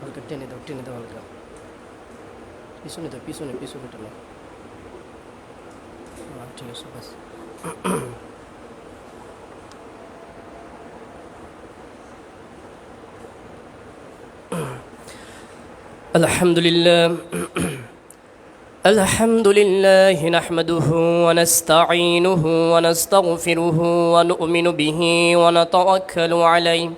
হালকা টেনে দাও হালকা পিছনে দাও পিছনে টেনে ঠিক আছে বাস الحمد لله نحمده ونستعينه ونستغفره ونؤمن به ونتوكل عليه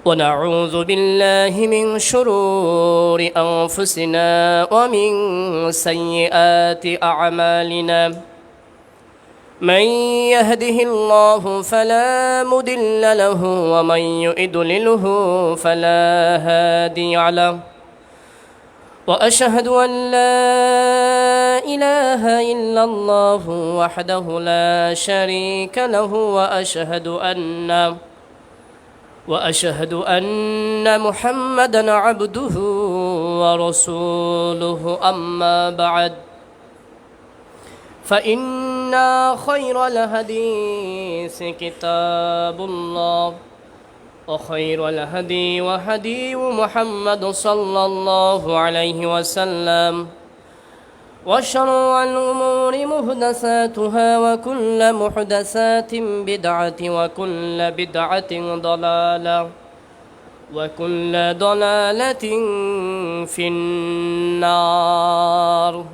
ونعوذ بالله من شرور أنفسنا ومن سيئات أعمالنا من يهده الله فلا مضل له ومن يضلله فلا هادي له وأشهد أن لا إله إلا الله وحده لا شريك له وأشهد أن محمدا عبده ورسوله أما بعد فإن خير الحديث كتاب الله وخير الهدي وهدي محمد صلى الله عليه وسلم وشر الأمور محدثاتها وكل محدثات بدعة وكل بدعة ضلالة وكل ضلالة في النار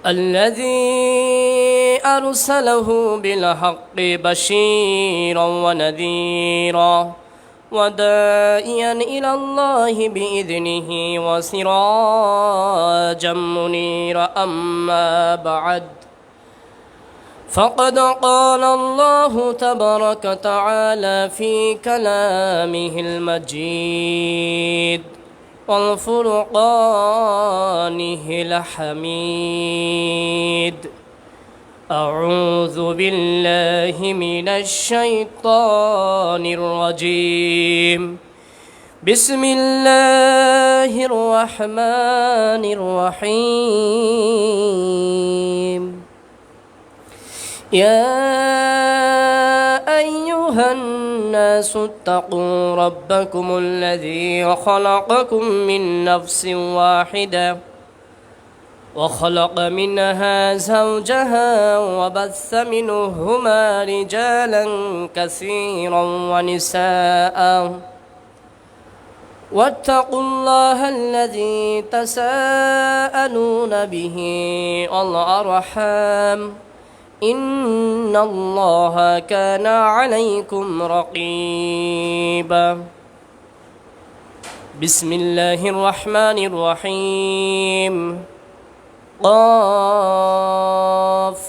الذي أرسله بالحق بشيرا ونذيرا وداعيا إلى الله بإذنه وسراجا منيرا أما بعد فقد قال الله تبارك وتعالى في كلامه المجيد والفرقانه الحميد أعوذ بالله من الشيطان الرجيم بسم الله الرحمن الرحيم يا أيها الناس اتقوا ربكم الذي خلقكم من نفس واحدة وخلق منها زوجها وبث منهما رجالا كثيرا ونساء واتقوا الله الذي تساءلون به والأرحام إن الله كان عليكم رقيبا بسم الله الرحمن الرحيم قاف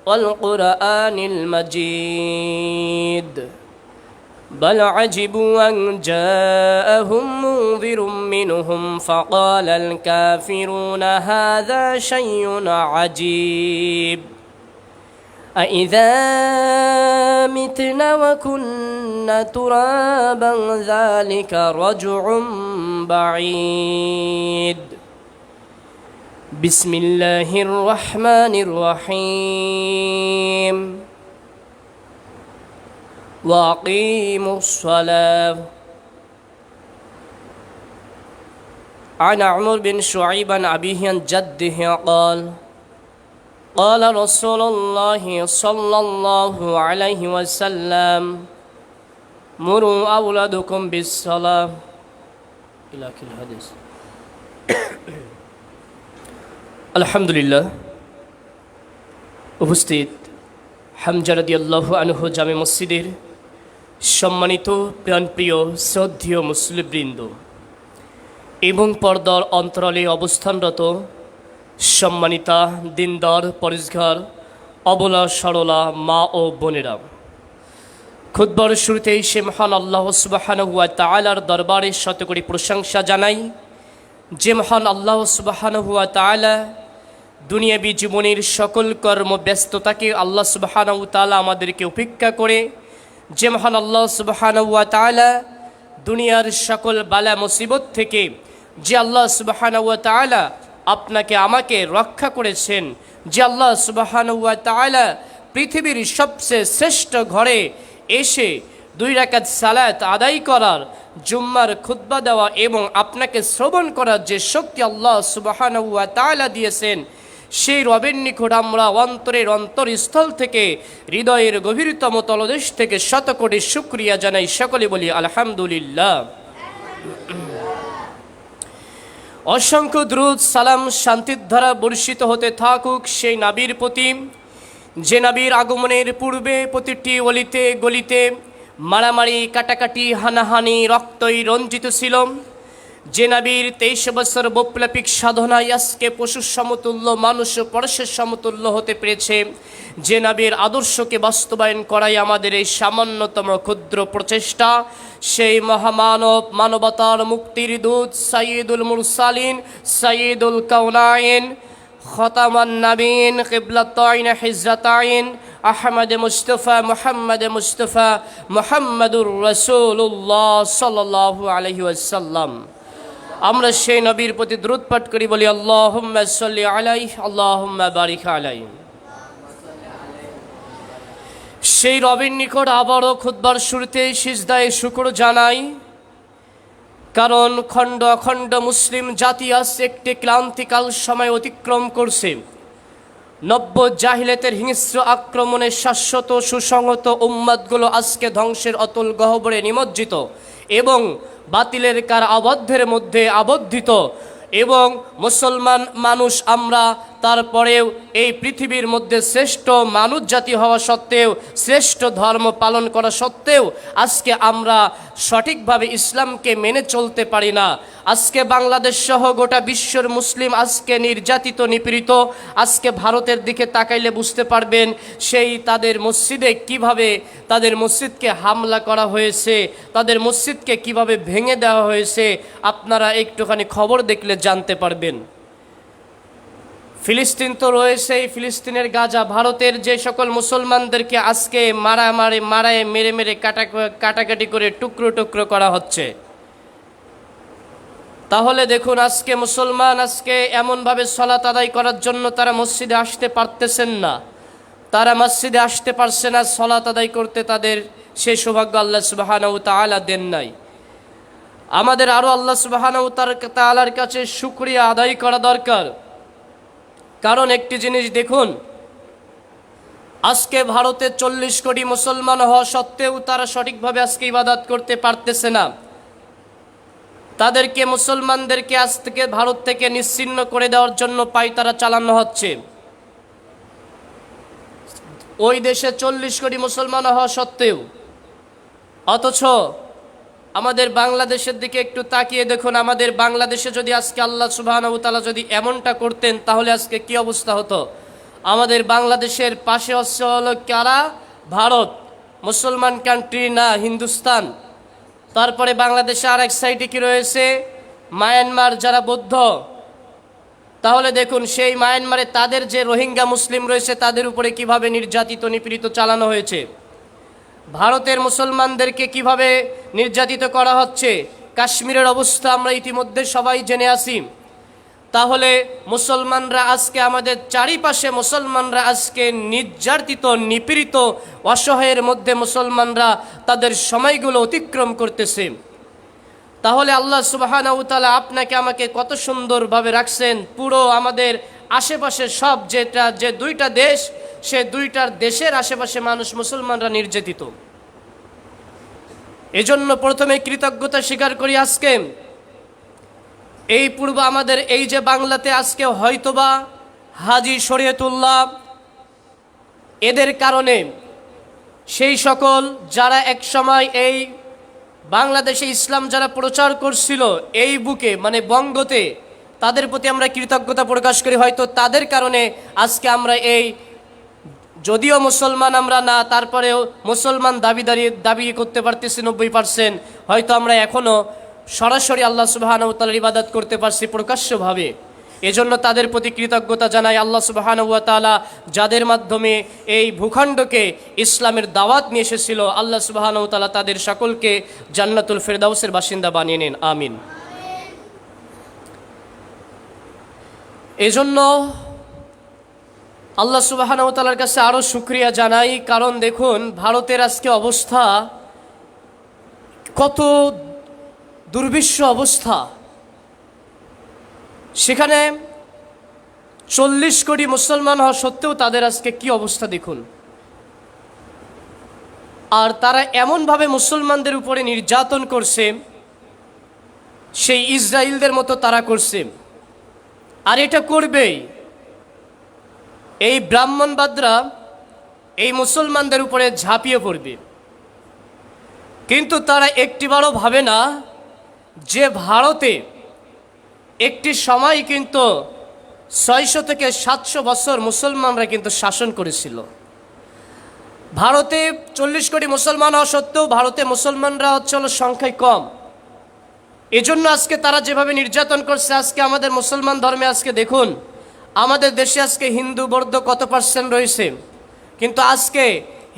والقرآن المجيد بل عجبوا أن جاءهم منذر منهم فقال الكافرون هذا شيء عجيب أإذا متنا وكنا ترابا ذلك رجع بعيد بسم الله الرحمن الرحيم وأقيموا الصلاة عن عمرو بن شعيب عن أبيه عن جده قال قال رسول الله صلى الله عليه وسلم مروا أولادكم بالصلاة إلى آخر الحديث আলহামদুলিল্লাহ উপস্থিত হামজা রাদিয়াল্লাহু আনহু জামে মসজিদের সম্মানিত প্রাণপ্রিয় শ্রদ্ধেয় মুসলিমবৃন্দ এবং পর্দার অন্তরালে অবস্থানরত সম্মানিতা দিনদার পরেশগার অবলা সরলা মা ও বোনেরা খুতবার শুরুতেই সে মহান আল্লাহ সুবহানাহু ওয়া তাআলার দরবারে শতকোটি প্রশংসা জানাই যে মহান আল্লাহ সুবহানাহু ওয়া তাআলা দুনিয়াবী জীবনের সকল কর্ম ব্যস্ততাকে আল্লাহ সুবহানাহু ওয়া তাআলা আমাদেরকে উপেক্ষা করে যে মহান আল্লাহ সুবহানাহু ওয়া তাআলা দুনিয়ার সকল বালা মুসিবত থেকে যে আল্লাহ সুবহানাহু ওয়া তাআলা আপনাকে আমাকে রক্ষা করেছেন, যে আল্লাহ সুবহানাহু ওয়া তাআলা পৃথিবীর সবচেয়ে শ্রেষ্ঠ ঘরে এসে 2 রাকাত সালাত আদায় করার, জুম্মার খুতবা দেওয়া এবং আপনাকে শ্রবণ করার যে শক্তি আল্লাহ সুবহানাহু ওয়া তাআলা দিয়েছেন, সেই রবের নিকট আমরা অন্তরের অন্তরস্থল থেকে, হৃদয়ের গভীরতম তলদেশ থেকে শতকোটি শুকরিয়া জানাই। সকলে বলি আলহামদুলিল্লাহ। অসংখ্য দ্রুত সালাম শান্তির ধারা বর্ষিত হতে থাকুক সেই নবীর প্রতি, যে নবীর আগমনের পূর্বে প্রতিটি অলিতে গলিতে মারামারি, কাটাকাটি, হানাহানি, রক্তই রঞ্জিত ছিল। যে নবীর 23 বছর বৈপ্লবিক সাধনায় আজকে পশুর সমতুল্য মানুষ পরশের সমতুল্য হতে পেরেছে, যে নবীর আদর্শকে বাস্তবায়ন করাই আমাদের এই সামান্যতম ক্ষুদ্র প্রচেষ্টা, সেই মহামানব, মানবতার মুক্তির দূত, সাইয়্যিদুল মুরসালিন, সাইয়্যিদুল কাওনাইন, খতামান নবীন, কিবলাতাইন, হিজরাতাইন, আহমদ মুস্তাফা, মুহাম্মদ মুস্তাফা, মুহাম্মাদুর রাসূলুল্লাহ সাল্লাল্লাহু আলাইহি ওয়াসাল্লাম। আমরা সেই নবীর প্রতি দরুদ পাঠ করি, বলি আল্লাহুম্মা সাল্লি আলাইহি, আল্লাহুম্মা বারিক আলাইহি। সেই রবের নিকট আবারও খুতবার শুরুতে সিজদায়ে শুকর জানাই, কারণ খণ্ড অখণ্ড মুসলিম জাতি আজ একটি ক্লান্তিকাল সময় অতিক্রম করছে। নব্য জাহিলিয়াতের হিংস্র আক্রমণে শাশ্বত সুসংহত উম্মাদগুলো আজকে ধ্বংসের অতল গহ্বরে নিমজ্জিত এবং বাতিলের কার আবদ্ধের মধ্যে আবদ্ধিত। এবং মুসলমান মানুষ আমরা, তারপরেও এই পৃথিবীর মধ্যে শ্রেষ্ঠ মানুষ জাতি হওয়া সত্ত্বেও, শ্রেষ্ঠ ধর্ম পালন করা সত্ত্বেও আজকে আমরা সঠিকভাবে ইসলামকে মেনে চলতে পারি না। আজকে বাংলাদেশ সহ গোটা বিশ্বের মুসলিম আজকে নির্যাতিত, নিপীড়িত। আজকে ভারতের দিকে তাকাইলে বুঝতে পারবেন সেই তাদের মসজিদে কিভাবে তাদের মসজিদকে হামলা করা হয়েছে, তাদের মসজিদকে কিভাবে ভেঙে দেওয়া হয়েছে, আপনারা একটুখানি খবর দেখলে জানতে পারবেন। ফিলিস্তিন তো রয়েছে, এই ফিলিস্তিনের গাজা, ভারতের যে সকল মুসলমানদেরকে আজকে মারায় মেরে মেরে কাটাকাটি করে টুকরো টুকরো করা হচ্ছে। তাহলে দেখুন আজকে মুসলমান আজকে এমনভাবে সালাত আদায় করার জন্য তারা মসজিদে আসতে পারতেছেন না, তারা মসজিদে আসতে পারছে না সালাত আদায় করতে, তাদের সেই সৌভাগ্য আল্লাহ সুবহানাহু ওয়া তাআলা দেন নাই। আমাদের আরও আল্লাহ সুবহানাহু ওয়া তাআলার কাছে শুকরিয়া আদায় করা দরকার। কারণ একটি জিনিস দেখুন, আজকে ভারতে 40 কোটি মুসলমান হওয়া সত্ত্বেও তারা সঠিকভাবে আজকে ইবাদত করতে পারতেছে না। তাদেরকে, মুসলমানদেরকে আজ থেকে ভারত থেকে নিশ্চিহ্ন করে দেওয়ার জন্য পায়তারা চালানো হচ্ছে। ওই দেশে 40 কোটি মুসলমান হওয়া সত্ত্বেও, অথচ আমাদের বাংলাদেশের দিকে একটু তাকিয়ে দেখুন, আমাদের বাংলাদেশে যদি আজকে আল্লাহ সুবহানাহু ওয়া তাআলা যদি এমনটা করতেন তাহলে আজকে কি অবস্থা হতো। আমাদের বাংলাদেশের পাশে হলো কারা? ভারত, মুসলমান কান্ট্রি না, হিন্দুস্তান। তারপরে বাংলাদেশে আর এক সাইডে কি রয়েছে? মায়ানমার, যারা বৌদ্ধ। তাহলে দেখুন সেই মায়ানমারে তাদের যে রোহিঙ্গা মুসলিম রয়েছে তাদের উপরে কিভাবে নির্যাতিত, নিপীড়িত চালানো হয়েছে। ভারতের মুসলমানদেরকে কিভাবে নির্যাতিত করা হচ্ছে। কাশ্মীরের অবস্থা আমরা ইতিমধ্যে সবাই জেনে আসি। তাহলে মুসলমানরা আজকে, আমাদের চারিপাশে মুসলমানরা আজকে নির্যাতিত, নিপীড়িত, অসহায়ের মধ্যে মুসলমানরা তাদের সময়গুলো অতিক্রম করতেছে। তাহলে আল্লাহ সুবহানাহু ওয়া তাআলা আপনাকে আমাকে কত সুন্দরভাবে রাখছেন। পুরো আমাদের আশেপাশে সব যে 2টা দেশ, সে 2টার দেশের আশেপাশে মানুষ, মুসলমানরা নির্যাতিত। এজন্য প্রথমে কৃতজ্ঞতা স্বীকার করি। আজকে এই পূর্ব আমাদের এই যে বাংলাতে আজকে হয়তোবা হাজী শরীয়তুল্লাহ, এদের কারণে সেই সকল যারা এক সময় এই বাংলাদেশে ইসলাম যারা প্রচার করছিল এই বুকে, মানে বঙ্গতে, তাদের প্রতি আমরা কৃতজ্ঞতা প্রকাশ করি। হয়তো তাদের কারণে আজকে আমরা এই, যদিও মুসলমান আমরা না, তারপরেও মুসলমান দাবি করতে পারতেছি 90%। হয়তো আমরা এখনও সরাসরি আল্লাহ সুবহানাহু ওয়া তাআলার ইবাদত করতে পারছি প্রকাশ্যভাবে। এজন্য তাদের প্রতি কৃতজ্ঞতা জানাই। আল্লাহ সুবহানাহু ওয়া তাআলা যাদের মাধ্যমে এই ভূখণ্ডকে ইসলামের দাওয়াত নিয়ে এসেছিল, আল্লাহ সুবহানাহু ওয়া তাআলা তাদের সকলকে জান্নাতুল ফেরদাউসের বাসিন্দা বানিয়ে নেন, আমিন। এজন্য আল্লাহ সুবহানাহু ওয়া তাআলার কাছে আরও শুকরিয়া জানাই। কারণ দেখুন ভারতের আজকে অবস্থা কত দুর্বিষহ অবস্থা। সেখানে 40 কোটি মুসলমান হওয়া সত্ত্বেও তাদের আজকে কি অবস্থা দেখুন। আর তারা এমনভাবে মুসলমানদের উপরে নির্যাতন করছে, সেই ইসরায়েলদের মতো তারা করছে। আর এটা করবেই। এই ব্রাহ্মণবাদরা এই মুসলমানদের উপরে ঝাঁপিয়ে পড়বে, কিন্তু তারা একটিবারও ভাবে না যে ভারতে একটি সময় কিন্তু 600 থেকে 700 বছর মুসলমানরা কিন্তু শাসন করেছিল। ভারতে 40 কোটি মুসলমান হওয়া সত্ত্বেও ভারতে মুসলমানরা হলো সংখ্যায় কম। এজন্য আজকে তারা যেভাবে নির্যাতন করছে, আজকে আমাদের মুসলমান ধর্মে আজকে দেখুন, আমাদের দেশে আজকে হিন্দু বৌদ্ধ কত পার্সেন্ট রয়েছে, কিন্তু আজকে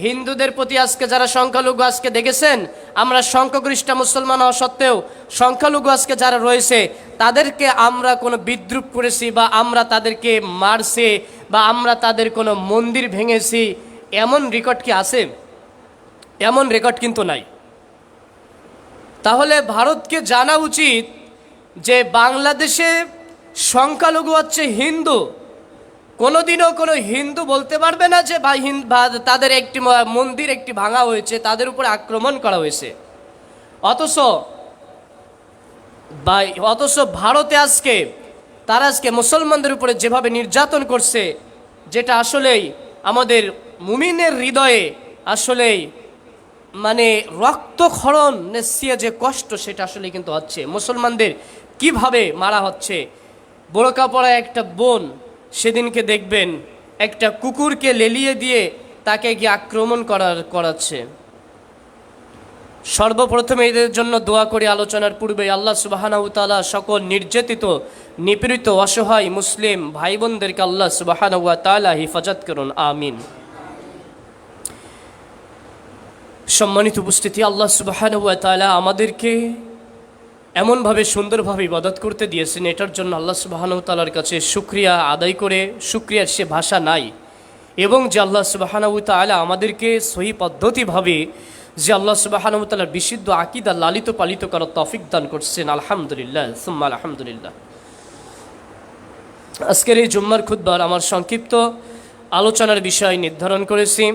হিন্দুদের প্রতি আজকে যারা সংখ্যালঘু আজকে দেখেছেন, আমরা সংখ্যাগরিষ্ঠ মুসলমান হওয়া সত্ত্বেও সংখ্যালঘু আজকে যারা রয়েছে তাদেরকে আমরা কোনো বিদ্রুপ করেছি বা আমরা তাদেরকে মারছি বা আমরা তাদের কোনো মন্দির ভেঙেছি, এমন রেকর্ড কি আছে? এমন রেকর্ড কিন্তু নাই। তাহলে ভারতকে জানা উচিত যে বাংলাদেশে সংখ্যালঘু হচ্ছে হিন্দু। কোনোদিনও কোনো হিন্দু বলতে পারবে না যে তাদের একটি মন্দির একটি ভাঙা হয়েছে, তাদের উপরে আক্রমণ করা হয়েছে। অথচ ভারতে আজকে তারা আজকে মুসলমানদের উপরে যেভাবে নির্যাতন করছে, যেটা আসলেই আমাদের মুমিনের হৃদয়ে আসলেই মানে রক্তক্ষরণ নেসিয়ে যে কষ্ট, সেটা আসলে কিন্তু হচ্ছে। মুসলমানদের কিভাবে মারা হচ্ছে। বোরকা পরা একটা বোন সেদিনকে দেখবেন একটা কুকুরকে লেলিয়ে দিয়ে তাকে গিয়ে আক্রমণ করাচ্ছে। সর্বপ্রথমে এদের জন্য দোয়া করি আলোচনার পূর্বে, আল্লাহ সুবহানাহু ওয়া তাআলা সকল নির্যাতিত নিপীড়িত অসহায় মুসলিম ভাই বোনদেরকে আল্লাহ সুবহানাহু ওয়া তাআলা হিফাজত করুন, আমিন। সম্মানিত উপস্থিতি, আল্লাহ সুবহানাহু ওয়া তাআলা আমাদেরকে এমনভাবে সুন্দরভাবে ইবাদত করতে দিয়েছেন, এটার জন্য আল্লাহ সুবহানাহু ওয়া তাআলার কাছে শুকরিয়া আদায় করে শুকরিয়ার সে ভাষা নাই। এবং যে আল্লাহ সুবহানাহু ওয়া তাআলা আমাদেরকে সহি পদ্ধতিভাবে যে আল্লাহ সুবহানাহু ওয়া তাআলার বিশুদ্ধ আকীদা লালিত পালিত করার তৌফিক দান করছেন, আলহামদুলিল্লাহ সুম্মা আলহামদুলিল্লাহ। আজকের এই জুম্মার খুতবার আমার সংক্ষিপ্ত আলোচনার বিষয় নির্ধারণ করেছি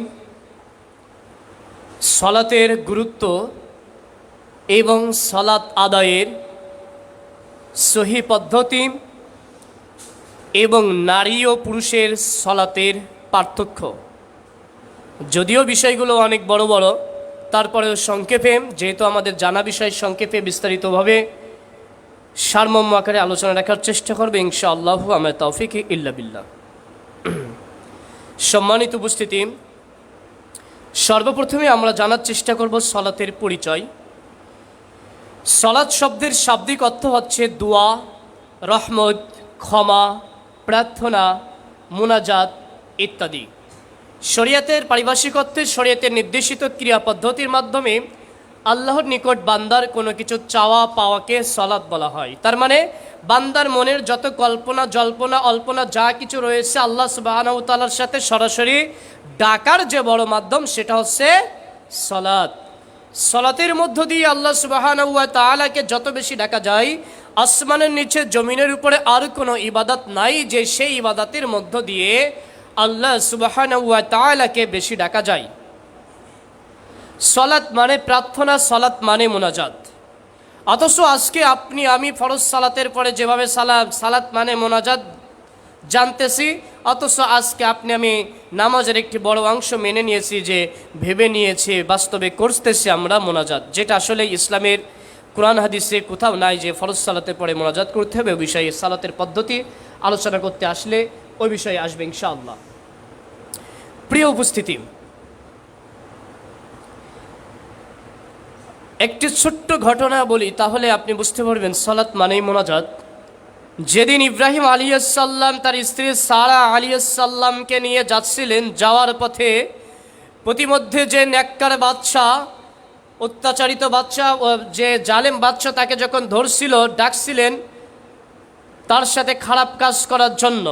সলাতের গুরুত্ব এবং সলাত আদায়ের সহি পদ্ধতি এবং নারী ও পুরুষের সলাতের পার্থক্য। যদিও বিষয়গুলো অনেক বড় বড়, তারপরেও সংক্ষেপে, যেহেতু আমাদের জানা বিষয়, সংক্ষেপে বিস্তারিতভাবে সারমর্ম আকারে আলোচনা রাখার চেষ্টা করবে ইনশাআল্লাহ, আমার তৌফিক ইল্লা বিল্লাহ। সম্মানিত উপস্থিতি, সর্বপ্রথমে আমরা জানার চেষ্টা করব সলাতের পরিচয়। সলাত শব্দের শাব্দিক অর্থ হচ্ছে দোয়া, রহমত, ক্ষমা, প্রার্থনা, মুনাজাত ইত্যাদি। শরিয়াতের পারিভাষিক অর্থে শরিয়াতের নির্দেশিত ক্রিয়া পদ্ধতির মাধ্যমে আল্লাহর নিকট বান্দার কোনো কিছু চাওয়া পাওয়াকে সলাত বলা হয়। তার মানে বান্দার মনের যত কল্পনা জল্পনা অল্পনা যা কিছু রয়েছে আল্লাহ সুবহানাহু ওয়া তাআলার সাথে সরাসরি ডাকার যে বড় মাধ্যম, সেটা হচ্ছে সলাত। সলাতের মধ্য দিয়ে আল্লাহ সুবহানাহু ওয়া তাআলাকে যত বেশি ডাকা যায়, আসমানের নিচে জমিনের উপরে আর কোনো ইবাদত নাই যে সেই ইবাদতের মধ্য দিয়ে আল্লাহ সুবহানাহু ওয়া তাআলাকে বেশি ডাকা যায়। সলাত মানে প্রার্থনা, সলাত মানে মুনাজাত। অথচ আজকে আপনি আমি ফরজ সালাতের পরে যেভাবে সালাত মানে মুনাজাত জানতেছি, অথচ আজকে আপনি আমি নামাজের একটি বড় অংশ মেনে নিয়েছি, যে ভেবে নিয়েছি, বাস্তবে করতেছি আমরা মুনাজাত, যেটা আসলে ইসলামের কোরআন হাদিসে কোথাও নাই যে ফরজ সালাতের পরে মুনাজাত করতে হবে। ওই বিষয়ে সালাতের পদ্ধতি আলোচনা করতে আসলে ওই বিষয়ে আসবে ইনশাআল্লাহ। প্রিয় উপস্থিতি, একটি ছোট্ট ঘটনা বলি, তাহলে আপনি বুঝতে পারবেন সালাত মানেই মুনাজাত। যেদিন ইব্রাহিম আলাইহিসসালাম তার স্ত্রী সারা আলাইহিসসালামকে নিয়ে যাচ্ছিলেন, যাওয়ার পথে প্রতিমধ্যে যে নেককার বাদশা, অত্যাচারিত বাদশা, যে জালেম বাদশা তাকে যখন ধরছিল, ডাকছিলেন তার সাথে খারাপ কাজ করার জন্য,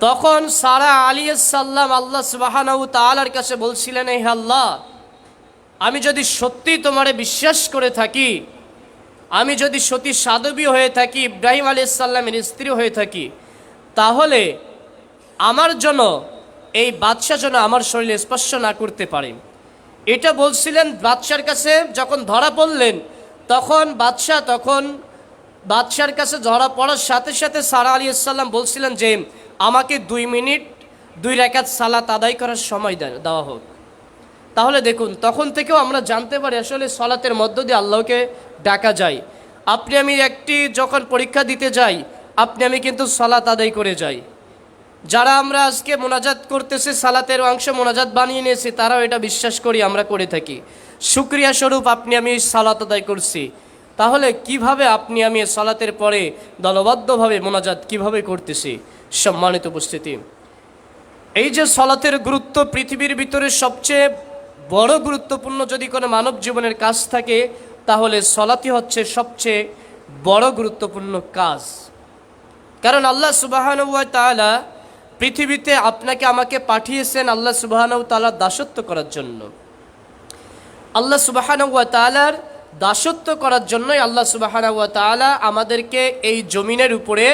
তখন সারা আলাইহিসসালাম আল্লাহ সুবহানাহু ওয়া তাআলার কাছে বলছিলেন, হে আল্লাহ, আমি যদি সত্যি তোমারে বিশ্বাস করে থাকি, আমি যদি সতী সাধবী হয়ে থাকি, ইব্রাহিম আলাইহিস সালামের স্ত্রী হয়ে থাকি, তাহলে আমার জন্য এই বাদশা যেন আমার শরীরে স্পর্শ না করতে পারে। এটা বলছিলেন বাদশার কাছে। যখন ধরা পড়লেন তখন বাদশার কাছে ধরা পড়ার সাথে সাথে সারা আলাইহিস সালাম বলছিলেন যে আমাকে 2 মিনিট 2 রাকাত সালাত আদায় করার সময় দেওয়া হোক। তাহলে দেখুন, তখন থেকেও আমরা জানতে পারি আসলে সলাতের মধ্য দিয়ে আল্লাহকে ডাকা যায়। আপনি আমি যখন পরীক্ষা দিতে যাই, আপনি আমি কিন্তু সলাত আদায় করে যাই। যারা আমরা আজকে মোনাজাত করতেছি, সালাতের অংশ মোনাজাত বানিয়ে নিয়েছি, তারাও এটা বিশ্বাস করি, আমরা করে থাকি। শুকরিয়া স্বরূপ আপনি আমি সালাত আদায় করছি। তাহলে কিভাবে আপনি আমি সালাতের পরে দলবদ্ধভাবে মোনাজাত কিভাবে করতেছি? সম্মানিত উপস্থিতি, এই যে সালাতের গুরুত্ব, পৃথিবীর ভিতরে সবচেয়ে বড় গুরুত্বপূর্ণ যদি কোনো মানব জীবনের কাজ থাকে, তাহলে সালাতই হচ্ছে সবচেয়ে বড় গুরুত্বপূর্ণ কাজ। কারণ আল্লাহ সুবহানাহু ওয়া তাআলা পৃথিবীতে আপনাকে আমাকে পাঠিয়েছেন আল্লাহ সুবহানাহু ওয়া তাআলার দাসত্ব করার জন্য। আল্লাহ সুবহানাহু ওয়া তাআলার দাসত্ব করার জন্যই আল্লাহ সুবহানাহু ওয়া তাআলা আমাদেরকে এই জমিনের উপরে,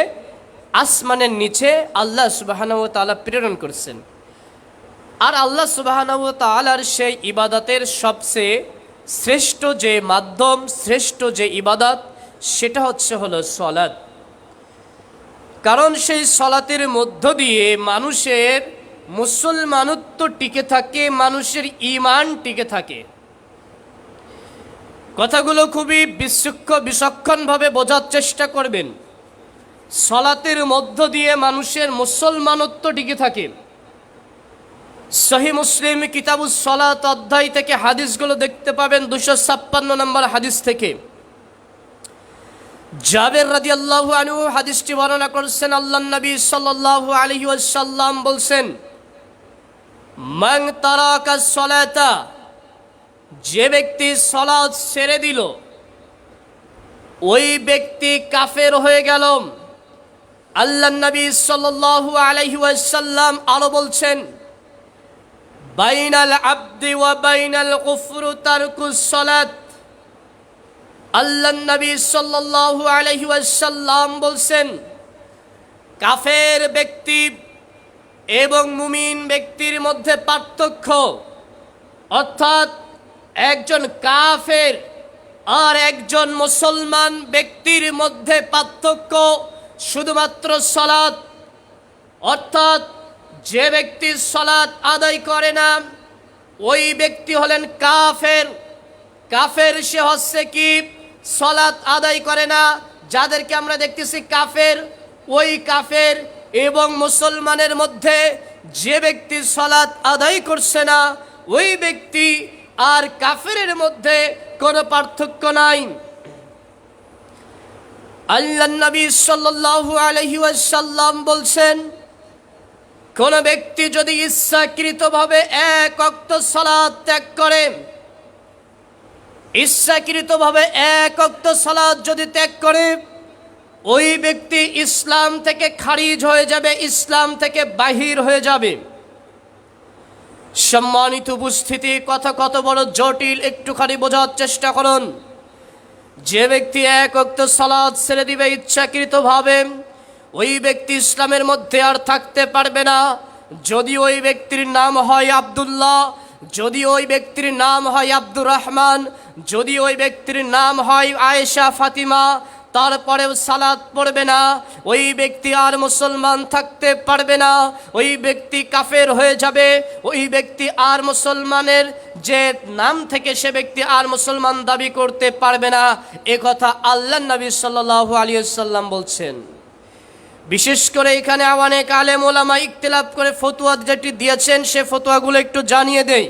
আসমানের নিচে আল্লাহ সুবহানাহু ওয়া তাআলা প্রেরণ করেছেন। আর আল্লাহ সুবহানাহু ওয়া তাআলার সেই ইবাদতের সবচেয়ে শ্রেষ্ঠ যে মাধ্যম, শ্রেষ্ঠ যে ইবাদত, সেটা হলো সালাত। কারণ সেই সালাতের মধ্য দিয়ে মানুষের মুসলমানত্ব টিকে থাকে, মানুষের ঈমান টিকে থাকে। কথাগুলো খুবই বিচক্ষণভাবে বোঝার চেষ্টা করবেন। সালাতের মধ্য দিয়ে মানুষের মুসলমানত্ব টিকে থাকে। সহিহ মুসলিম কিতাবুস সালাত অধ্যায় থেকে হাদিসগুলো দেখতে পাবেন, 256 নম্বর হাদিস থেকে জাবের রাদিয়াল্লাহু আনহু হাদিসটি বর্ণনা করেছেন। আল্লাহর নবী সাল্লাল্লাহু আলাইহি ওয়াসাল্লাম বলছেন, মান তারাকাস সালাতা, যে ব্যক্তি সালাত ছেড়ে দিল, ওই ব্যক্তি কাফের হয়ে গেল। আল্লাহর নবী সাল্লাল্লাহু আলাইহি ওয়াসাল্লাম আরো বলছেন, বাইনাল আবদি ওয়া বাইনাল কুফরি তারকুস সালাত। আল্লাহর নবী সাল্লাল্লাহু আলাইহি ওয়াসাল্লাম বলছেন, কাফের ব্যক্তি এবং মুমিন ব্যক্তির মধ্যে পার্থক্য, অর্থাৎ একজন কাফের আর একজন মুসলমান ব্যক্তির মধ্যে পার্থক্য শুধুমাত্র সালাত। অর্থাৎ যে ব্যক্তি সালাত আদায় করে না, ওই ব্যক্তি হলেন কাফের। কাফের সে হচ্ছে কি, সালাত আদায় করে না। যাদেরকে আমরা দেখতেছি কাফের, ওই কাফের এবং মুসলমানের মধ্যে যে ব্যক্তি সালাত আদায় করছে না, ওই ব্যক্তি আর কাফেরের মধ্যে কোনো পার্থক্য নাই। আল্লাহর নবী সাল্লাল্লাহু আলাইহি ওয়াসাল্লাম বলছেন, কোন ব্যক্তি যদি ইচ্ছাকৃতভাবে এক ওয়াক্ত সালাত ত্যাগ করে, ইচ্ছাকৃতভাবে এক ওয়াক্ত সালাত যদি ত্যাগ করে, ওই ব্যক্তি ইসলাম থেকে খারিজ হয়ে যাবে, ইসলাম থেকে বাহির হয়ে যাবে। সম্মানিত উপস্থিতি, কথা কত বড় জটিল একটুখানি বোঝার চেষ্টা করুন। যে ব্যক্তি এক ওয়াক্ত সালাত ছেড়ে দিবে ইচ্ছাকৃতভাবে, ওই ব্যক্তি ইসলামের মধ্যে আর থাকতে পারবে না। যদি ওই ব্যক্তির নাম হয় আব্দুল্লাহ, যদি ওই ব্যক্তির নাম হয় আব্দুর রহমান, যদি ওই ব্যক্তির নাম হয় আয়েশা, ফাতিমা, তারপরেও সালাত পড়বে না, ওই ব্যক্তি আর মুসলমান থাকতে পারবে না। ওই ব্যক্তি কাফের হয়ে যাবে। ওই ব্যক্তি আর মুসলমানের যে নাম থেকে সে ব্যক্তি আর মুসলমান দাবি করতে পারবে না। এ কথা আল্লাহর নবী সাল্লাল্লাহু আলাইহি ওয়াসাল্লাম বলছেন। বিশেষ করে এখানে অনেক আলেম ওলামা ইখতিলাফ করে ফতোয়া যেটি দিয়েছেন, সে ফতোয়াগুলো একটু জানিয়ে দেই।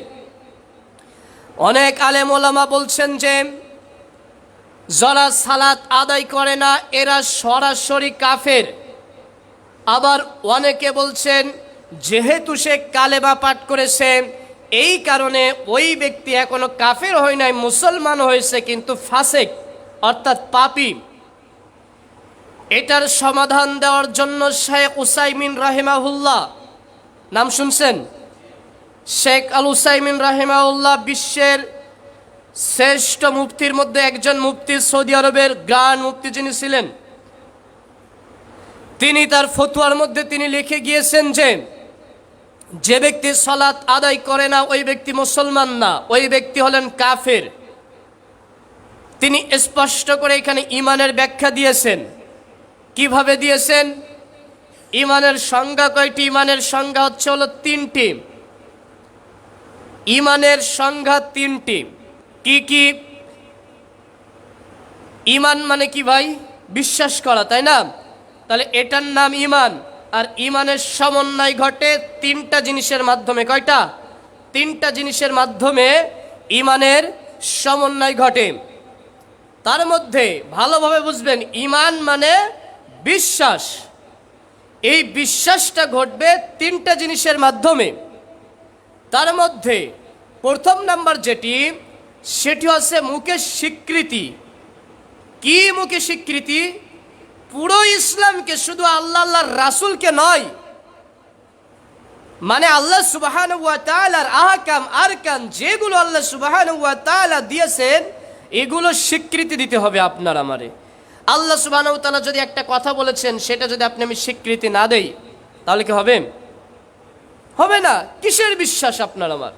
অনেক আলেম ওলামা বলছেন যে যারা সালাত আদায় করে না এরা সরাসরি কাফের। আবার অনেকে বলছেন যেহেতু সে কালেমা পাঠ করেছে, এই কারণে ওই ব্যক্তি এখনো কাফের হয় নাই, মুসলমান হয়েছে কিন্তু ফাসেক অর্থাৎ পাপী। এটার সমাধান দেওয়ার জন্য শেখ উসাইমিন রাহিমাহুল্লাহ, নাম শুনছেন? শেখ আল উসাইমিন রাহিমাহুল্লাহ বিশ্বের শ্রেষ্ঠ মুফতির মধ্যে একজন মুফতি, সৌদি আরবের গ্র্যান্ড মুফতি যিনি ছিলেন, তিনি তার ফতোয়ার মধ্যে তিনি লিখে গিয়েছেন যে ব্যক্তি সালাত আদায় করে না ওই ব্যক্তি মুসলমান না, ওই ব্যক্তি হলেন কাফের। তিনি স্পষ্ট করে এখানে ঈমানের ব্যাখ্যা দিয়েছেন। কিভাবে দিয়েছেন? ঈমানের সংজ্ঞা কয়টি? ঈমানের সংজ্ঞা হলো তিনটি। ঈমানের সংজ্ঞা তিনটি। কি কি? ঈমান মানে কি ভাই? বিশ্বাস করা, তাই না? তাহলে এটার নাম ঈমান। আর ঈমানের সমন্বয় ঘটে তিনটা জিনিসের মাধ্যমে। কয়টা? তিনটা জিনিসের মাধ্যমে ঈমানের সমন্বয় ঘটে। তার মধ্যে ভালোভাবে বুঝবেন, ঈমান মানে বিশ্বাস। এই বিশ্বাসটা ঘটবে তিনটা জিনিসের মাধ্যমে। তার মধ্যে প্রথম নাম্বার সেটি হচ্ছে মুখের স্বীকৃতি। কি মুখে স্বীকৃতি? পুরো ইসলামকে, শুধু আল্লাহ আল্লাহর রাসূলকে নয়, মানে আল্লাহ সুবহানাহু ওয়া তাআলার আহকাম আরকান যেগুলো আল্লাহ সুবহানাহু ওয়া তাআলা দিয়েছেন, এগুলো স্বীকৃতি দিতে হবে আপনার আমারে। আল্লাহ সুবহানাহু ওয়া তাআলা যদি একটা কথা বলেছেন, সেটা যদি আমি স্বীকৃতি না দেই, তাহলে কি হবে? হবে না। কিসের বিশ্বাস আপনার আমার?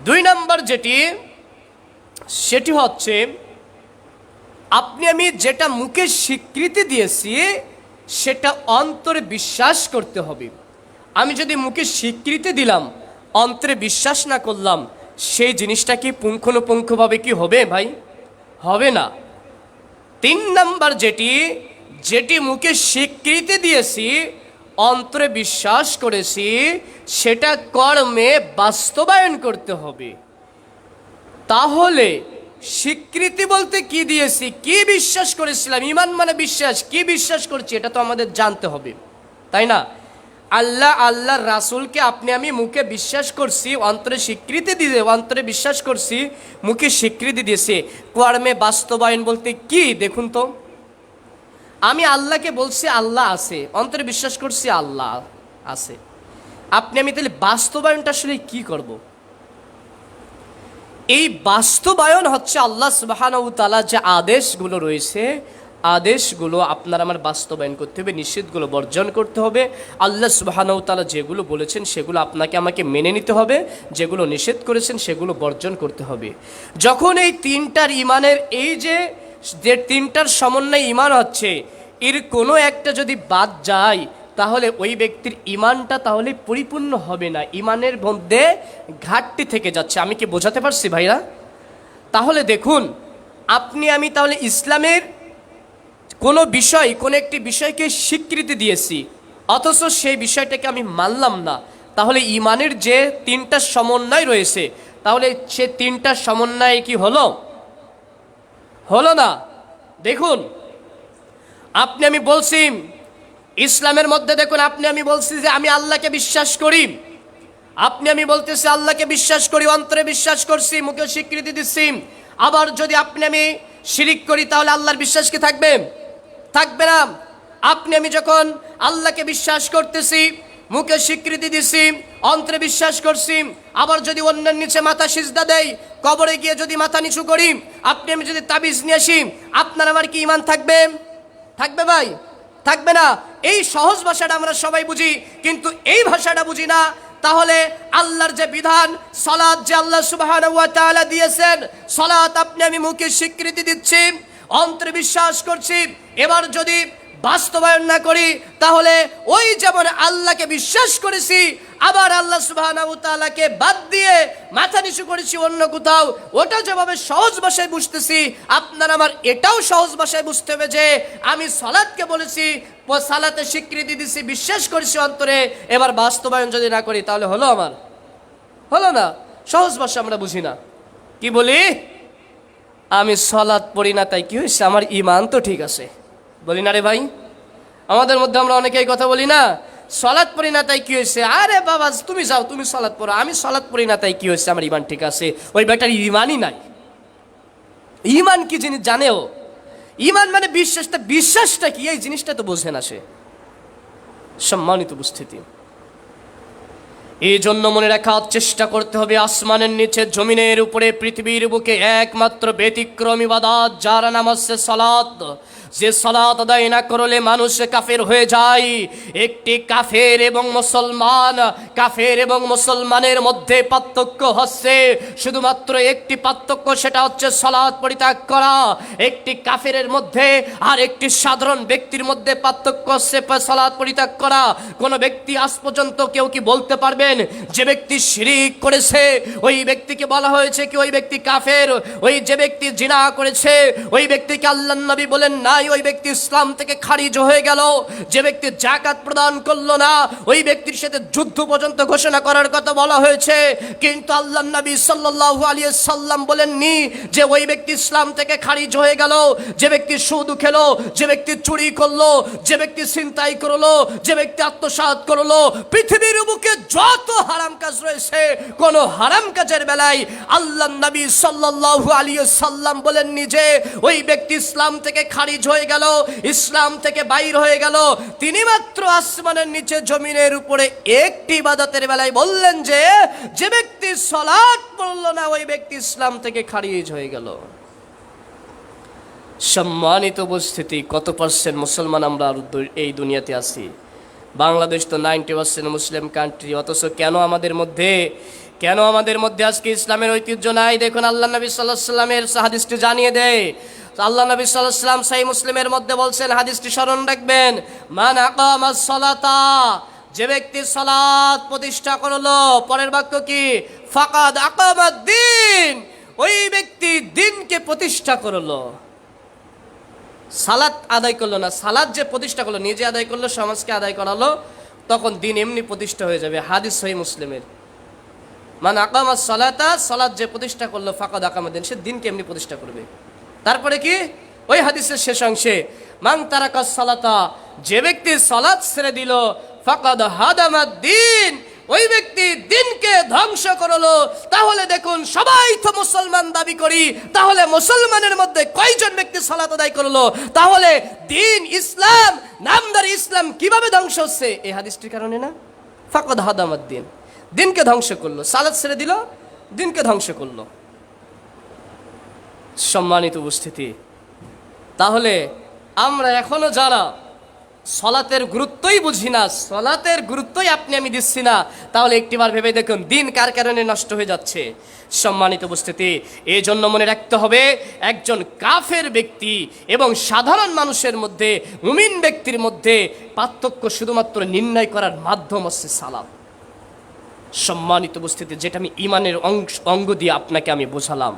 দুই নাম্বার সেটি হচ্ছে আমি যেটা মুখে স্বীকৃতি দিয়েছি সেটা অন্তরে বিশ্বাস করতে হবে। আমি যদি মুখে স্বীকৃতি দিলাম, অন্তরে বিশ্বাস না করলাম, সেই জিনিসটা কি পুঙ্খানুপুঙ্খভাবে কি হবে ভাই? হবে না। তিন নাম্বার যেটি মুখে স্বীকৃতি দিয়েছি, অন্তরে বিশ্বাস করেছি, সেটা কর্মে বাস্তবায়ন করতে হবে। তাহলে স্বীকৃতি বলতে কি দিয়েছি, কি বিশ্বাস করেছিলাম? ঈমান মানে বিশ্বাস। কি বিশ্বাস করছি এটা তো আমাদের জানতে হবে, তাই না? আল্লাহর রাসূলকে আমি মুখে বিশ্বাস করছি, অন্তরে স্বীকৃতি দিয়ে, অন্তরে বিশ্বাস করছি, মুখে স্বীকৃতি দিয়েছে। কর্মে বাস্তবায়ন বলতে কি দেখুন তো। আমি আল্লাহকে বলছি আল্লাহ আছে, অন্তরে বিশ্বাস করছি আল্লাহ আছে। আমি তাহলে বাস্তবায়নটা আসলে কি করব? এই বাস্তবায়ন হচ্ছে আল্লাহ সুবহানাহু ওয়া তাআলা যে আদেশগুলো রয়েছে, আদেশগুলো আপনার আমার বাস্তবায়ন করতে হবে, নিষেধগুলো বর্জন করতে হবে। আল্লাহ সুবহানাহু ওয়া তাআলা যেগুলো বলেছেন সেগুলো আপনাকে আমাকে মেনে নিতে হবে, যেগুলো নিষেধ করেছেন সেগুলো বর্জন করতে হবে। যখন এই তিনটার ঈমানের যে তিনটার সমন্বয়ে ঈমান হচ্ছে, এর কোনো একটা যদি বাদ যায়, তাহলে ওই ব্যক্তির ঈমানটা তাহলে পরিপূর্ণ হবে না, ঈমানের মধ্যে ঘাটতি থেকে যাচ্ছে। আমি কি বোঝাতে পারছি ভাইরা? তাহলে দেখুন, আমি তাহলে ইসলামের কোনো বিষয়, কোনো একটি বিষয়কে স্বীকৃতি দিয়েছি, অথচ সেই বিষয়টাকে আমি মানলাম না, তাহলে ঈমানের যে তিনটা সমন্বয় রয়েছে, তাহলে সে তিনটা সমন্বয় কি হলো? হলো না। দেখুন, আমি বলছি ইসলামের মধ্যে, দেখুন আমি বলছি যে আমি আল্লাহকে বিশ্বাস করি, আমি বলতেছি আল্লাহকে বিশ্বাস করি, অন্তরে বিশ্বাস করছি, মুখে স্বীকৃতি দিচ্ছি। আবার যদি আমি শিরিক করি, তাহলে আল্লাহর বিশ্বাস কি থাকবে? থাকবে না। আমি যখন আল্লাহকে বিশ্বাস করতেছি, মুখে স্বীকৃতি দিচ্ছি, অন্তরে বিশ্বাস করছি, আবার যদি অন্যের নিচে মাথা সিজদা দেই, কবরে গিয়ে যদি মাথা নিচু করি, আমি যদি তাবিজ নিয়ে আসি, আপনার আমার কি ঈমান থাকবে? থাকবে ভাই? থাকবে না। এই সহজ ভাষাটা আমরা সবাই বুঝি, কিন্তু এই ভাষাটা বুঝি না। তাহলে আল্লাহর যে বিধান, সালাত যে আল্লাহ সুবহানাহু ওয়া তাআলা দিয়েছেন, সালাত আমি মুখে স্বীকৃতি দিচ্ছি, অন্তরে বিশ্বাস করছি, এবার যদি বাস্তবায়ন না করি, তাহলে ওই যেমন আল্লাহকে বিশ্বাস করেছি, আবার আল্লাহ সুবহানাহু ওয়া তাআলাকে বাদ দিয়ে মাথা নিচু করেছি অন্য কোথাও, ওটা যেভাবে সহজ ভাষায় বুঝতেছি, আপনার আমার এটাও সহজ ভাষায় বুঝতে হবে যে আমি সালাতকে বলেছি, সালাতে স্বীকৃতি দিছি, বিশ্বাস করেছি অন্তরে, এবার বাস্তবায়ন যদি না করি, তাহলে হলো আমার? হলো না। সহজ ভাষা আমরা বুঝি না। কি বলি? আমি সালাত পড়ি না, তাই কি হয়েছে? আমার ঈমান তো ঠিক আছে। বলি না রে ভাই? আমাদের মধ্যে আমরা অনেকেই কথা বলি না, সালাত পড়ি না তাই কি হয়েছে? আরে বাবা, তুমি যাও, তুমি সালাত পড়ো, আমি সালাত পড়ি না তাই কি হয়েছে? আমার ঈমান ঠিক আছে। ওই বেটার ঈমানই নাই। ঈমান কি জিনিস জানেও? ঈমান মানে বিশ্বাসটা। বিশ্বাসটা কি, এই জিনিসটা তো বোঝে না সে। সম্মানিত উপস্থিতি, এই জন্য মনে রাখার চেষ্টা করতে হবে, আসমানের নিচে জমিনের উপরে পৃথিবীর বুকে একমাত্র ব্যতিক্রম ইবাদত যার নাম হচ্ছে সালাত। যে সালাত আদায় না করলে মানুষ কাফের হয়ে যায়। একটি কাফের এবং মুসলমানের মধ্যে পার্থক্য হচ্ছে শুধুমাত্র একটি পার্থক্য, সেটা হচ্ছে সালাত পরিত্যাগ করা। একটি কাফেরের মধ্যে আর একটি সাধারণ ব্যক্তির মধ্যে পার্থক্য হচ্ছে সালাত পরিত্যাগ করা। কোন ব্যক্তি আজ পর্যন্ত কেউ কি বলতে পারবেন যে ব্যক্তি শিরিক করেছে ওই ব্যক্তিকে বলা হয়েছে কি ওই ব্যক্তি কাফের? ওই যে ব্যক্তি জিনা করেছে ওই ব্যক্তিকে আল্লাহর নবী বলেন নাই ওই ব্যক্তি ইসলাম থেকে খারিজ হয়ে গেল। যে ব্যক্তি যাকাত প্রদান করলো না ওই ব্যক্তির সাথে যুদ্ধ পর্যন্ত ঘোষণা করার কথা বলা হয়েছে, কিন্তু আল্লাহর নবী সাল্লাল্লাহু আলাইহি সাল্লাম বলেননি যে ওই ব্যক্তি ইসলাম থেকে খারিজ হয়ে গেল। যে ব্যক্তি সুদ খেলো, যে ব্যক্তি চুরি করলো, যে ব্যক্তি ছিনতাই করলো, যে ব্যক্তি আত্মসাৎ করলো, পৃথিবীর বুকে যত হারাম কাজ রয়েছে কোন হারাম কাজের বেলায় আল্লাহর নবী সাল্লাল্লাহু আলাইহি সাল্লাম বলেননি যে ওই ব্যক্তি ইসলাম থেকে খারিজ হয়ে গেল, ইসলাম থেকে বাইর হয়ে গেল। তিনি মাত্র আসমানের নিচে জমিনের উপরে একটি ইবাদতের বেলায় বললেন যে যে ব্যক্তি সালাত পড়লো না ওই ব্যক্তি ইসলাম থেকে খারিজ হয়ে গেল। সম্মানিত উপস্থিতি, কত পার্সেন্ট মুসলমান আমরা এই দুনিয়াতে আছি? বাংলাদেশ তো 90% মুসলিম কান্ট্রি, অথচ কেন আমাদের মধ্যে আজকে ইসলামের ঐতিহ্য নাই? দেখুন আল্লাহ নবী সাল্লাল্লাহু আলাইহি সাল্লামের হাদিসটি জানিয়ে দেয়। আল্লাহ নবী সাল্লাল্লাহু আলাইহি সাল্লাম সহিহ মুসলিমের মধ্যে বলছেন, হাদিসটি স্মরণ রাখবেন, মান আকামাস সালাতা, যে ব্যক্তি সালাত প্রতিষ্ঠা করলো, পরের বাক্য কি? ফাকাদ আকামাদ দ্বীন, ওই ব্যক্তি দ্বীনকে প্রতিষ্ঠা করলো। সালাত আদায় করলো না, সালাত যে প্রতিষ্ঠা করলো, নিজে আদায় করলো, সমাজকে আদায় করালো, তখন দিন এমনি প্রতিষ্ঠা হয়ে যাবে। হাদিস সহিহ মুসলিমের, মান আকামাস সালাতা, সালাত যে প্রতিষ্ঠা করলো, ফাকাদ আকামাদ দ্বীন, সে দিনকে এমনি প্রতিষ্ঠা করবে। তারপরে কি? ওই হাদিসের শেষ অংশে, মান তারাকাস সালাতা, যে ব্যক্তি সালাত ছেড়ে দিল, ফাকাদ হাদামাদ দ্বীন, ওই ব্যক্তি দিনকে ধ্বংস করলো। তাহলে দেখুন, সবাই তো মুসলমান দাবি করি, তাহলে মুসলমানের মধ্যে কয়জন ব্যক্তি সালাত আদায় করলো? তাহলে দিন ইসলাম, নামদারি ইসলাম কিভাবে ধ্বংস হচ্ছে? এই হাদিসটির কারণে না? ফাকাদ হাদামাদ দ্বীন, দিনকে ধ্বংস করলো, সালাত ছেড়ে দিল, দিনকে ধ্বংস করলো। সম্মানিত উপস্থিতি, তাহলে আমরা এখনো যারা সলাতের গুরুত্বই বুঝি না, সলাতের গুরুত্বই আপনি আমি দিচ্ছি না, তাহলে একটিবার ভেবে দেখুন দিন কার কারণে নষ্ট হয়ে যাচ্ছে। সম্মানিত উপস্থিতি, এই জন্য মনে রাখতে হবে, একজন কাফের ব্যক্তি এবং সাধারণ মানুষের মধ্যে, মুমিন ব্যক্তির মধ্যে পার্থক্য শুধুমাত্র নির্ণয় করার মাধ্যম হচ্ছে সালাত। সম্মানিত উপস্থিতি, যেটা আমি ইমানের অঙ্গ দিয়ে আপনাকে আমি বোঝালাম।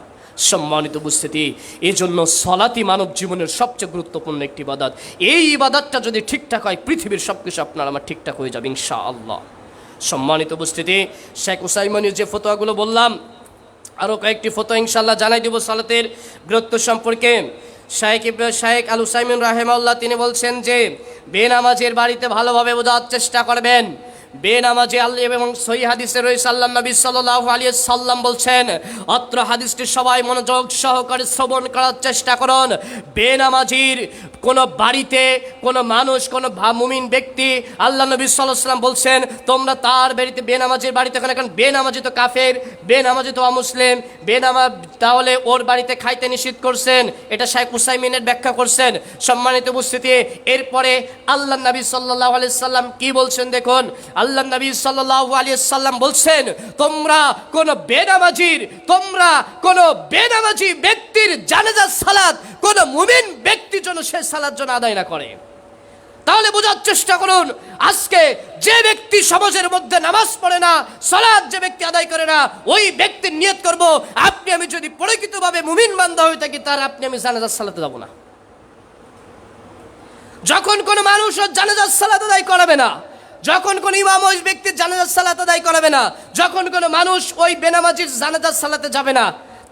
সম্মানিত উপস্থিতি, এই জন্য সলাতই মানব জীবনের সবচেয়ে গুরুত্বপূর্ণ একটি ইবাদত। এই ইবাদতটা যদি ঠিকঠাক হয়, পৃথিবীর সব কিছু আপনার আমার ঠিকঠাক হয়ে যাবে ইনশাআল্লাহ। সম্মানিত উপস্থিতি, শেখ উসাইমিনের যে ফতোয়াগুলো বললাম, আরও কয়েকটি ফতোয়া ইনশাআল্লাহ জানাই দেব সলাতের গুরুত্ব সম্পর্কে। শেখ আল উসাইমিন রাহিমাহুল্লাহ তিনি বলছেন যে বেনামাজের বাড়িতে ভালোভাবে বোঝার চেষ্টা করবেন। বেনামাজি আল্লাহ এবং সহিহ হাদিসে রয়েছে, আল্লাহ নবী সাল্লাল্লাহু আলাইহি সাল্লাম বলছেন, অত্র হাদিসটি সবাই মনোযোগ সহকারে শ্রবণ করার চেষ্টা করুন। বেনামাজির কোনো বাড়িতে কোনো মানুষ, কোনো মুমিন ব্যক্তি, আল্লাহ নবী সাল্লাল্লাহু আলাইহি সাল্লাম বলছেন, তোমরা তার বাড়িতে, বেনামাজির বাড়িতে, কারণ বেনামাজি তো কাফের, বেনামাজি তো অমুসলিম, তাহলে ওর বাড়িতে খাইতে নিষেধ করছেন। এটা শেখ উসাইমিনের ব্যাখ্যা করছেন। সম্মানিত উপস্থিতি, এরপরে আল্লাহ নবী সাল্লাল্লাহু আলাইহি সাল্লাম কি বলছেন দেখুন। আল্লাহ নবী সাল্লাল্লাহু আলাইহি সাল্লাম বলছেন, তোমরা কোন বেনামাজি ব্যক্তির জানাজার সালাত কোন মুমিন ব্যক্তি যেন সে সালাত যেন আদায় না করে। তাহলে বোঝার চেষ্টা করুন, আজকে যে ব্যক্তি সমাজের মধ্যে নামাজ পড়ে না, সালাত যে ব্যক্তি আদায় করে না, ওই ব্যক্তির নিয়ত করব, আপনি আমি যদি প্রকৃতভাবে মুমিন বান্দা হয়ে থাকি, তার আপনি আমি জানাজার সালাতে যাব না। যখন কোনো মানুষ জানাজার সালাত আদায় করাবে না, যখন কোন ইমাম ওই ব্যক্তির জানাজার সালাত আদায় করাবে না, যখন কোনো মানুষ ওই বেনামাজির জানাজার সালাতে যাবে না,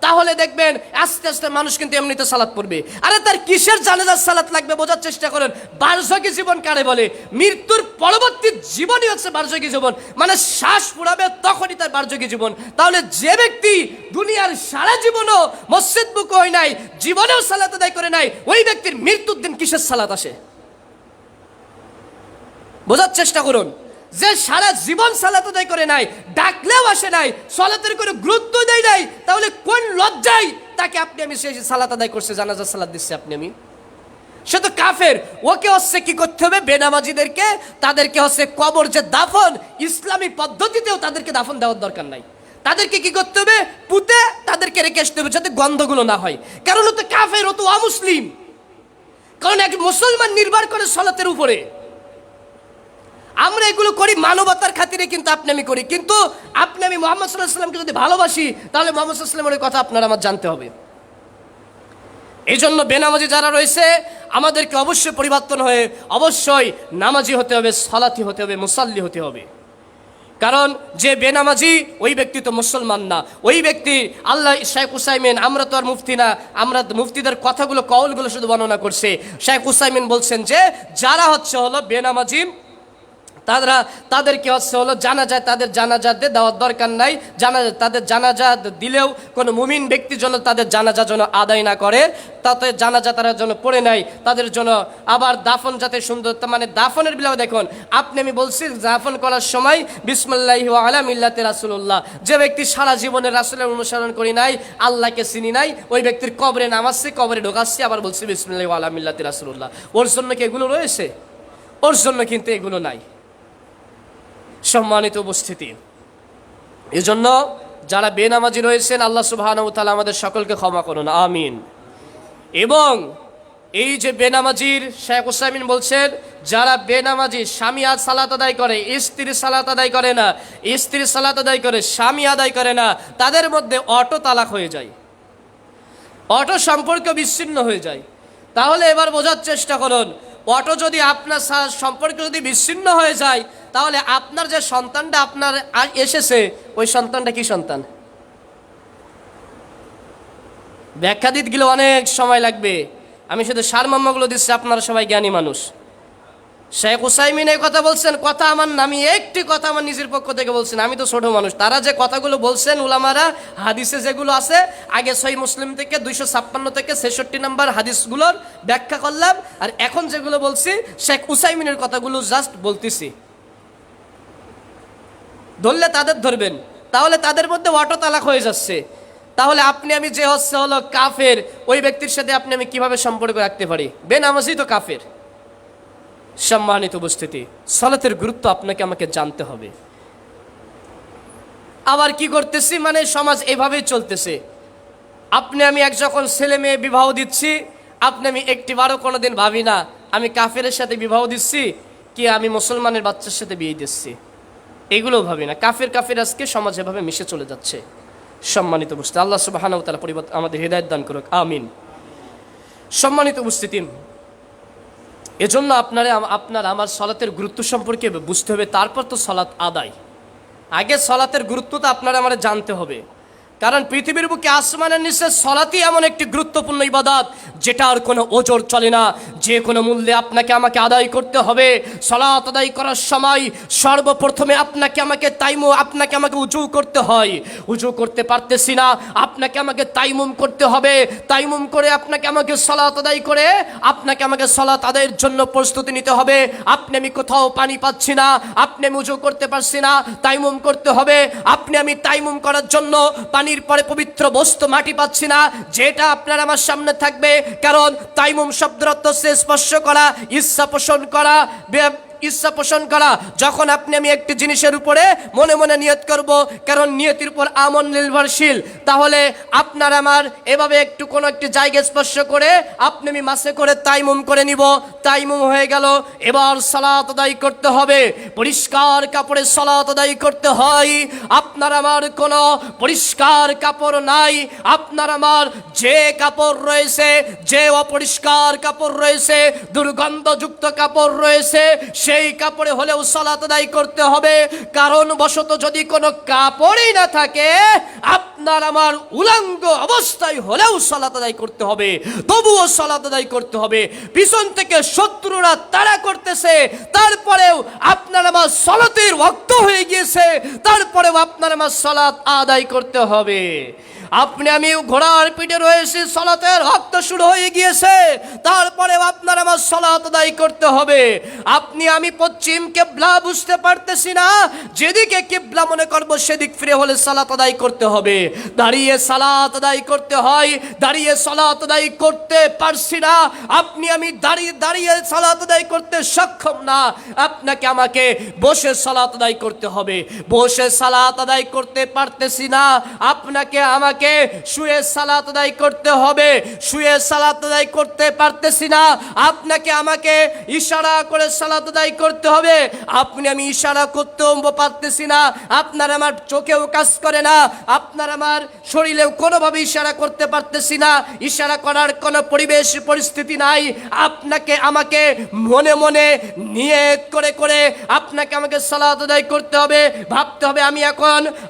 তাহলে দেখবেন আস্তে আস্তে মানুষ কিন্তু এমনিতে সালাত পড়বে। আরে তার কিসের জানাজার সালাত লাগবে? বোঝার চেষ্টা করেন। বার্ধক্য জীবন কারে বলে? মৃত্যুর পরবর্তী জীবনই হচ্ছে বার্ধক্য জীবন, মানে শ্বাস ফুরাবে তখনই তার বার্ধক্য জীবন। তাহলে যে ব্যক্তি দুনিয়ার সারা জীবনও মসজিদ মুখ হয় নাই, জীবনেও সালাত আদায় করে নাই, ওই ব্যক্তির মৃত্যুর দিন কিসের সালাত আসে? বোঝার চেষ্টা করুন। যে সারা জীবন সালাত আদায় করে নাই, ডাকলেও আসে নাই, সালাতের কোনো গুরুত্ব দেয় নাই, তাহলে কোন লজ্জায় তাকে আপনি আমি সে সালাত আদায় করছে, জানাজা সালাত দিচ্ছে আপনি আমি? সে তো কাফের। ওকে হচ্ছে কি করতে হবে? বেনামাজিদেরকে তাদেরকে হচ্ছে কবর যে দাফন, ইসলামী পদ্ধতিতেও তাদেরকে দাফন দেওয়ার দরকার নাই। তাদেরকে কি করতে হবে? পুঁতে তাদেরকে রেখে আসতে হবে যাতে গন্ধগুলো না হয়। কারণ ও তো কাফের, ও তো অমুসলিম। কারণ এক মুসলমান নির্ভর করে সালাতের উপরে। আমরা এগুলো করি মানবতার খাতিরে, কিন্তু আপনি আমি করি। কিন্তু আপনি আমি মুহাম্মদ সাল্লাল্লাহু আলাইহি ওয়াসাল্লামকে যদি ভালোবাসি, তাহলে মুহাম্মদ সাল্লাল্লাহু আলাইহি ওয়াসাল্লামের কথা আপনার আমার জানতে হবে। এই জন্য বেনামাজি যারা রয়েছে, আমাদেরকে অবশ্যই পরিবর্তন হয়ে অবশ্যই নামাজি হতে হবে, সালাতি হতে হবে, মুসাল্লি হতে হবে। কারণ যে বেনামাজি, ওই ব্যক্তি তো মুসলমান না। ওই ব্যক্তি আল্লাহ শেখ উসাইমিন, আমরা তো আর মুফতি না, আমরা মুফতিদের কথাগুলো কওলগুলো শুধু বর্ণনা করছে। শেখ উসাইমিন বলছেন যে যারা হচ্ছে হলো বেনামাজি, তাদেরকে হচ্ছে হলো জানাজা, তাদের জানাজা দেওয়ার দরকার নাই। তাদের জানাজা দিলেও কোনো মুমিন ব্যক্তির জন্য তাদের জানাজা যেন আদায় না করে, তাতে জানাজা তারা যেন পড়ে নাই, তাদের জন্য আবার দাফন যাতে সুন্দর, মানে দাফনের বেলাও দেখুন, আপনি আমি বলছি দাফন করার সময় বিসমিল্লাহি ওয়া আলা মিল্লাতি রাসূলুল্লাহ। যে ব্যক্তি সারা জীবনে রাসূলের অনুসরণ করি নাই, আল্লাহকে চিনি নাই, ওই ব্যক্তির কবরে নামাচ্ছি, কবরে ঢোকাচ্ছি, আবার বলছি বিসমিল্লাহি ওয়া আলা মিল্লাতি রাসূলুল্লাহ। ওর জন্য কি এগুলো রয়েছে? ওর জন্য কিন্তু এগুলো নাই। সম্মানিত উপস্থিতি, এজন্য যারা বেনামাজি রয়েছেন, আল্লাহ সুবহানাহু ওয়া তাআলা আমাদের সকলকে ক্ষমা করুন, আমিন। এবং এই যে বেনামাজির, শেখ উসাইমিন বলছেন যারা বেনামাজি, স্বামী আর সালাত আদায় করে, স্ত্রী সালাত আদায় করে না, স্ত্রী সালাত আদায় করে, স্বামী আদায় করে না, তাদের মধ্যে অটো তালাক হয়ে যায়, অটো সম্পর্ক বিচ্ছিন্ন হয়ে যায়। তাহলে এবার বোঝার চেষ্টা করুন, অটো যদি আপনার সম্পর্ক যদি বিচ্ছিন্ন হয়ে যায়, তাহলে আপনার যে সন্তানটা আপনার এসেছে, ওই সন্তানটা কি সন্তান? ব্যাখ্যা দিতে গেলে অনেক সময় লাগবে, আমি শুধু সারমর্মগুলো দিচ্ছি, আপনারা সবাই জ্ঞানী মানুষ। শেখ উসাইমিন এই কথা বলছেন, কথা আমার না, আমি একটি কথা আমার নিজের পক্ষ থেকে বলছেন, আমি তো ছোট মানুষ। তারা যে কথাগুলো বলছেন উলামারা, হাদিসে যেগুলো আছে, আগে সহিহ মুসলিম থেকে 256 থেকে 66 নম্বর হাদিসগুলোর ব্যাখ্যা করলাম, আর এখন যেগুলো বলছি শেখ উসাইমিনের কথাগুলো জাস্ট বলতেছি। ধরলে তাদের ধরবেন, তাহলে তাদের মধ্যে অটো তালাক হয়ে যাচ্ছে। তাহলে আপনি আমি যে হচ্ছে হলো কাফের, ওই ব্যক্তির সাথে আপনি আমি কিভাবে সম্পর্ক রাখতে পারি? বেনামাজি তো কাফের। সম্মানিত উপস্থিতি, সালাতের গুরুত্ব আপনাকে আমাকে জানতে হবে। আবার কি করতেছি, মানে সমাজ এভাবেই চলতেছে। আপনি আমি এক যখন ছেলে মেয়ে বিবাহ দিচ্ছি, আপনি আমি একটিবারও কোনোদিন ভাবি না আমি কাফেরের সাথে বিবাহ দিচ্ছি কি আমি মুসলমানের বাচ্চার সাথে বিয়ে দিচ্ছি, এগুলো ভাবি না। কাফের আজকে সমাজ এভাবে মিশে চলে যাচ্ছে। সম্মানিত উপস্থিতি, আল্লাহ সুবহানাহু ওয়া তাআলা পরিবর্তন আমাদের হেদায়েত দান করুক, আমিন। সম্মানিত উপস্থিতি, এজন্য আপনার আমার সালাতের গুরুত্ব সম্পর্কে বুঝতে হবে, তারপর তো সালাত আদায়। আগে সালাতের গুরুত্বটা আপনারা আমার জানতে হবে। কারণ পৃথিবীর বুকে আসমানের নিচে সালাতই এমন একটি গুরুত্বপূর্ণ ইবাদত, যেটার কোনো ওজর চলে না, যে কোনো মূল্যে আপনাকে আমাকে আদায় করতে হবে। সালাত আদায় করার সময় সর্বপ্রথমে আপনাকে আমাকে উজু করতে হয়। উজু করতে পারতেছি না, আপনাকে আমাকে তাইমুম করতে হবে। তাইমুম করে আপনাকে আমাকে সালাত আদায় করে আপনাকে আমাকে সালাত আদায়ের জন্য প্রস্তুতি নিতে হবে। আপনি আমি কোথাও পানি পাচ্ছি না, আপনি আমি উজু করতে পারছি না, তাইমুম করতে হবে। আপনি আমি তাইমুম করার জন্য পানির পরে পবিত্র বস্তু মাটি পাচ্ছি না, যেটা আপনার আমার সামনে থাকবে। কারণ তাইমুম শব্দের অর্থ হচ্ছে স্পর্শ করা, ইচ্ছা পোষণ করা। যখন আপনি আমি একটি জিনিসের উপরে মনে মনে নিয়ত করব, কারণ নিয়তির উপর আমল নির্ভরশীল, তাহলে আপনার আমার এভাবে একটু কোনো একটি জায়গা স্পর্শ করে আপনি আমি মাসে করে তাইমুম করে নিব। তাইমুম হয়ে গেল, এবার সালাত আদায় করতে হবে। পরিষ্কার কাপড়ে সালাত আদায় করতে হয়। আপনার আমার কোনো পরিষ্কার কাপড় নাই, আপনার আমার যে কাপড় রয়েছে, যে অপরিষ্কার কাপড় রয়েছে, দুর্গন্ধযুক্ত কাপড় রয়েছে, সেই কাপড়ে হলেও সালাত আদায় করতে হবে। কারণ বশত যদি কোনো কাপড়ই না থাকে, আপনার আমার উলঙ্গ অবস্থায় হলেও সালাত আদায় করতে হবে, তবুও সালাত আদায় করতে হবে। পিছন থেকে শত্রুরা তাড়া করতেছে, তারপরেও আপনার আমার সালাতের ওয়াক্ত হয়ে গিয়েছে, তারপরেও আপনার আমার সালাত আদায় করতে হবে। আপনি আমি ঘোড়ার পিঠে রয়েছি, সালাতের ওয়াক্ত শুরু হয়ে গিয়েছে, তারপরে আপনার আমার সালাত আদায় করতে হবে। আপনি আমি পশ্চিম কিবলা বুঝতে পারতেছি না, যেদিকে কিবলা মনে করব সেদিক ফিরে হলে সালাত আদায় করতে হবে। দাঁড়িয়ে সালাত আদায় করতে হয়, দাঁড়িয়ে সালাত আদায় করতে পারছি না, আপনি আমি দাঁড়িয়ে দাঁড়িয়ে সালাত আদায় করতে সক্ষম না, আপনাকে আমাকে বসে সালাত আদায় করতে হবে। বসে সালাত আদায় করতে পারতেছি না, আপনাকে আমাকে শুয়ে সালাত আদায় করতে হবে। শুয়ে সালাত আদায় করতে পারতেছি না, আপনাকে আমাকে ইশারা করে সালাত আদায় করতে হবে। আপনি আমি ইশারা করতেও পারতেছি না, আপনার আমার চোখেও কাজ করে না, আপনার আমার শরীরেও কোনোভাবে ইশারা করতে পারতেছি না, ইশারা করার কোনো পরিবেশ পরিস্থিতি নাই। আপনাকে আমাকে মনে মনে নিয়ত করে করে আপনাকে আমাকে সালাত আদায় করতে হবে। ভাবতে হবে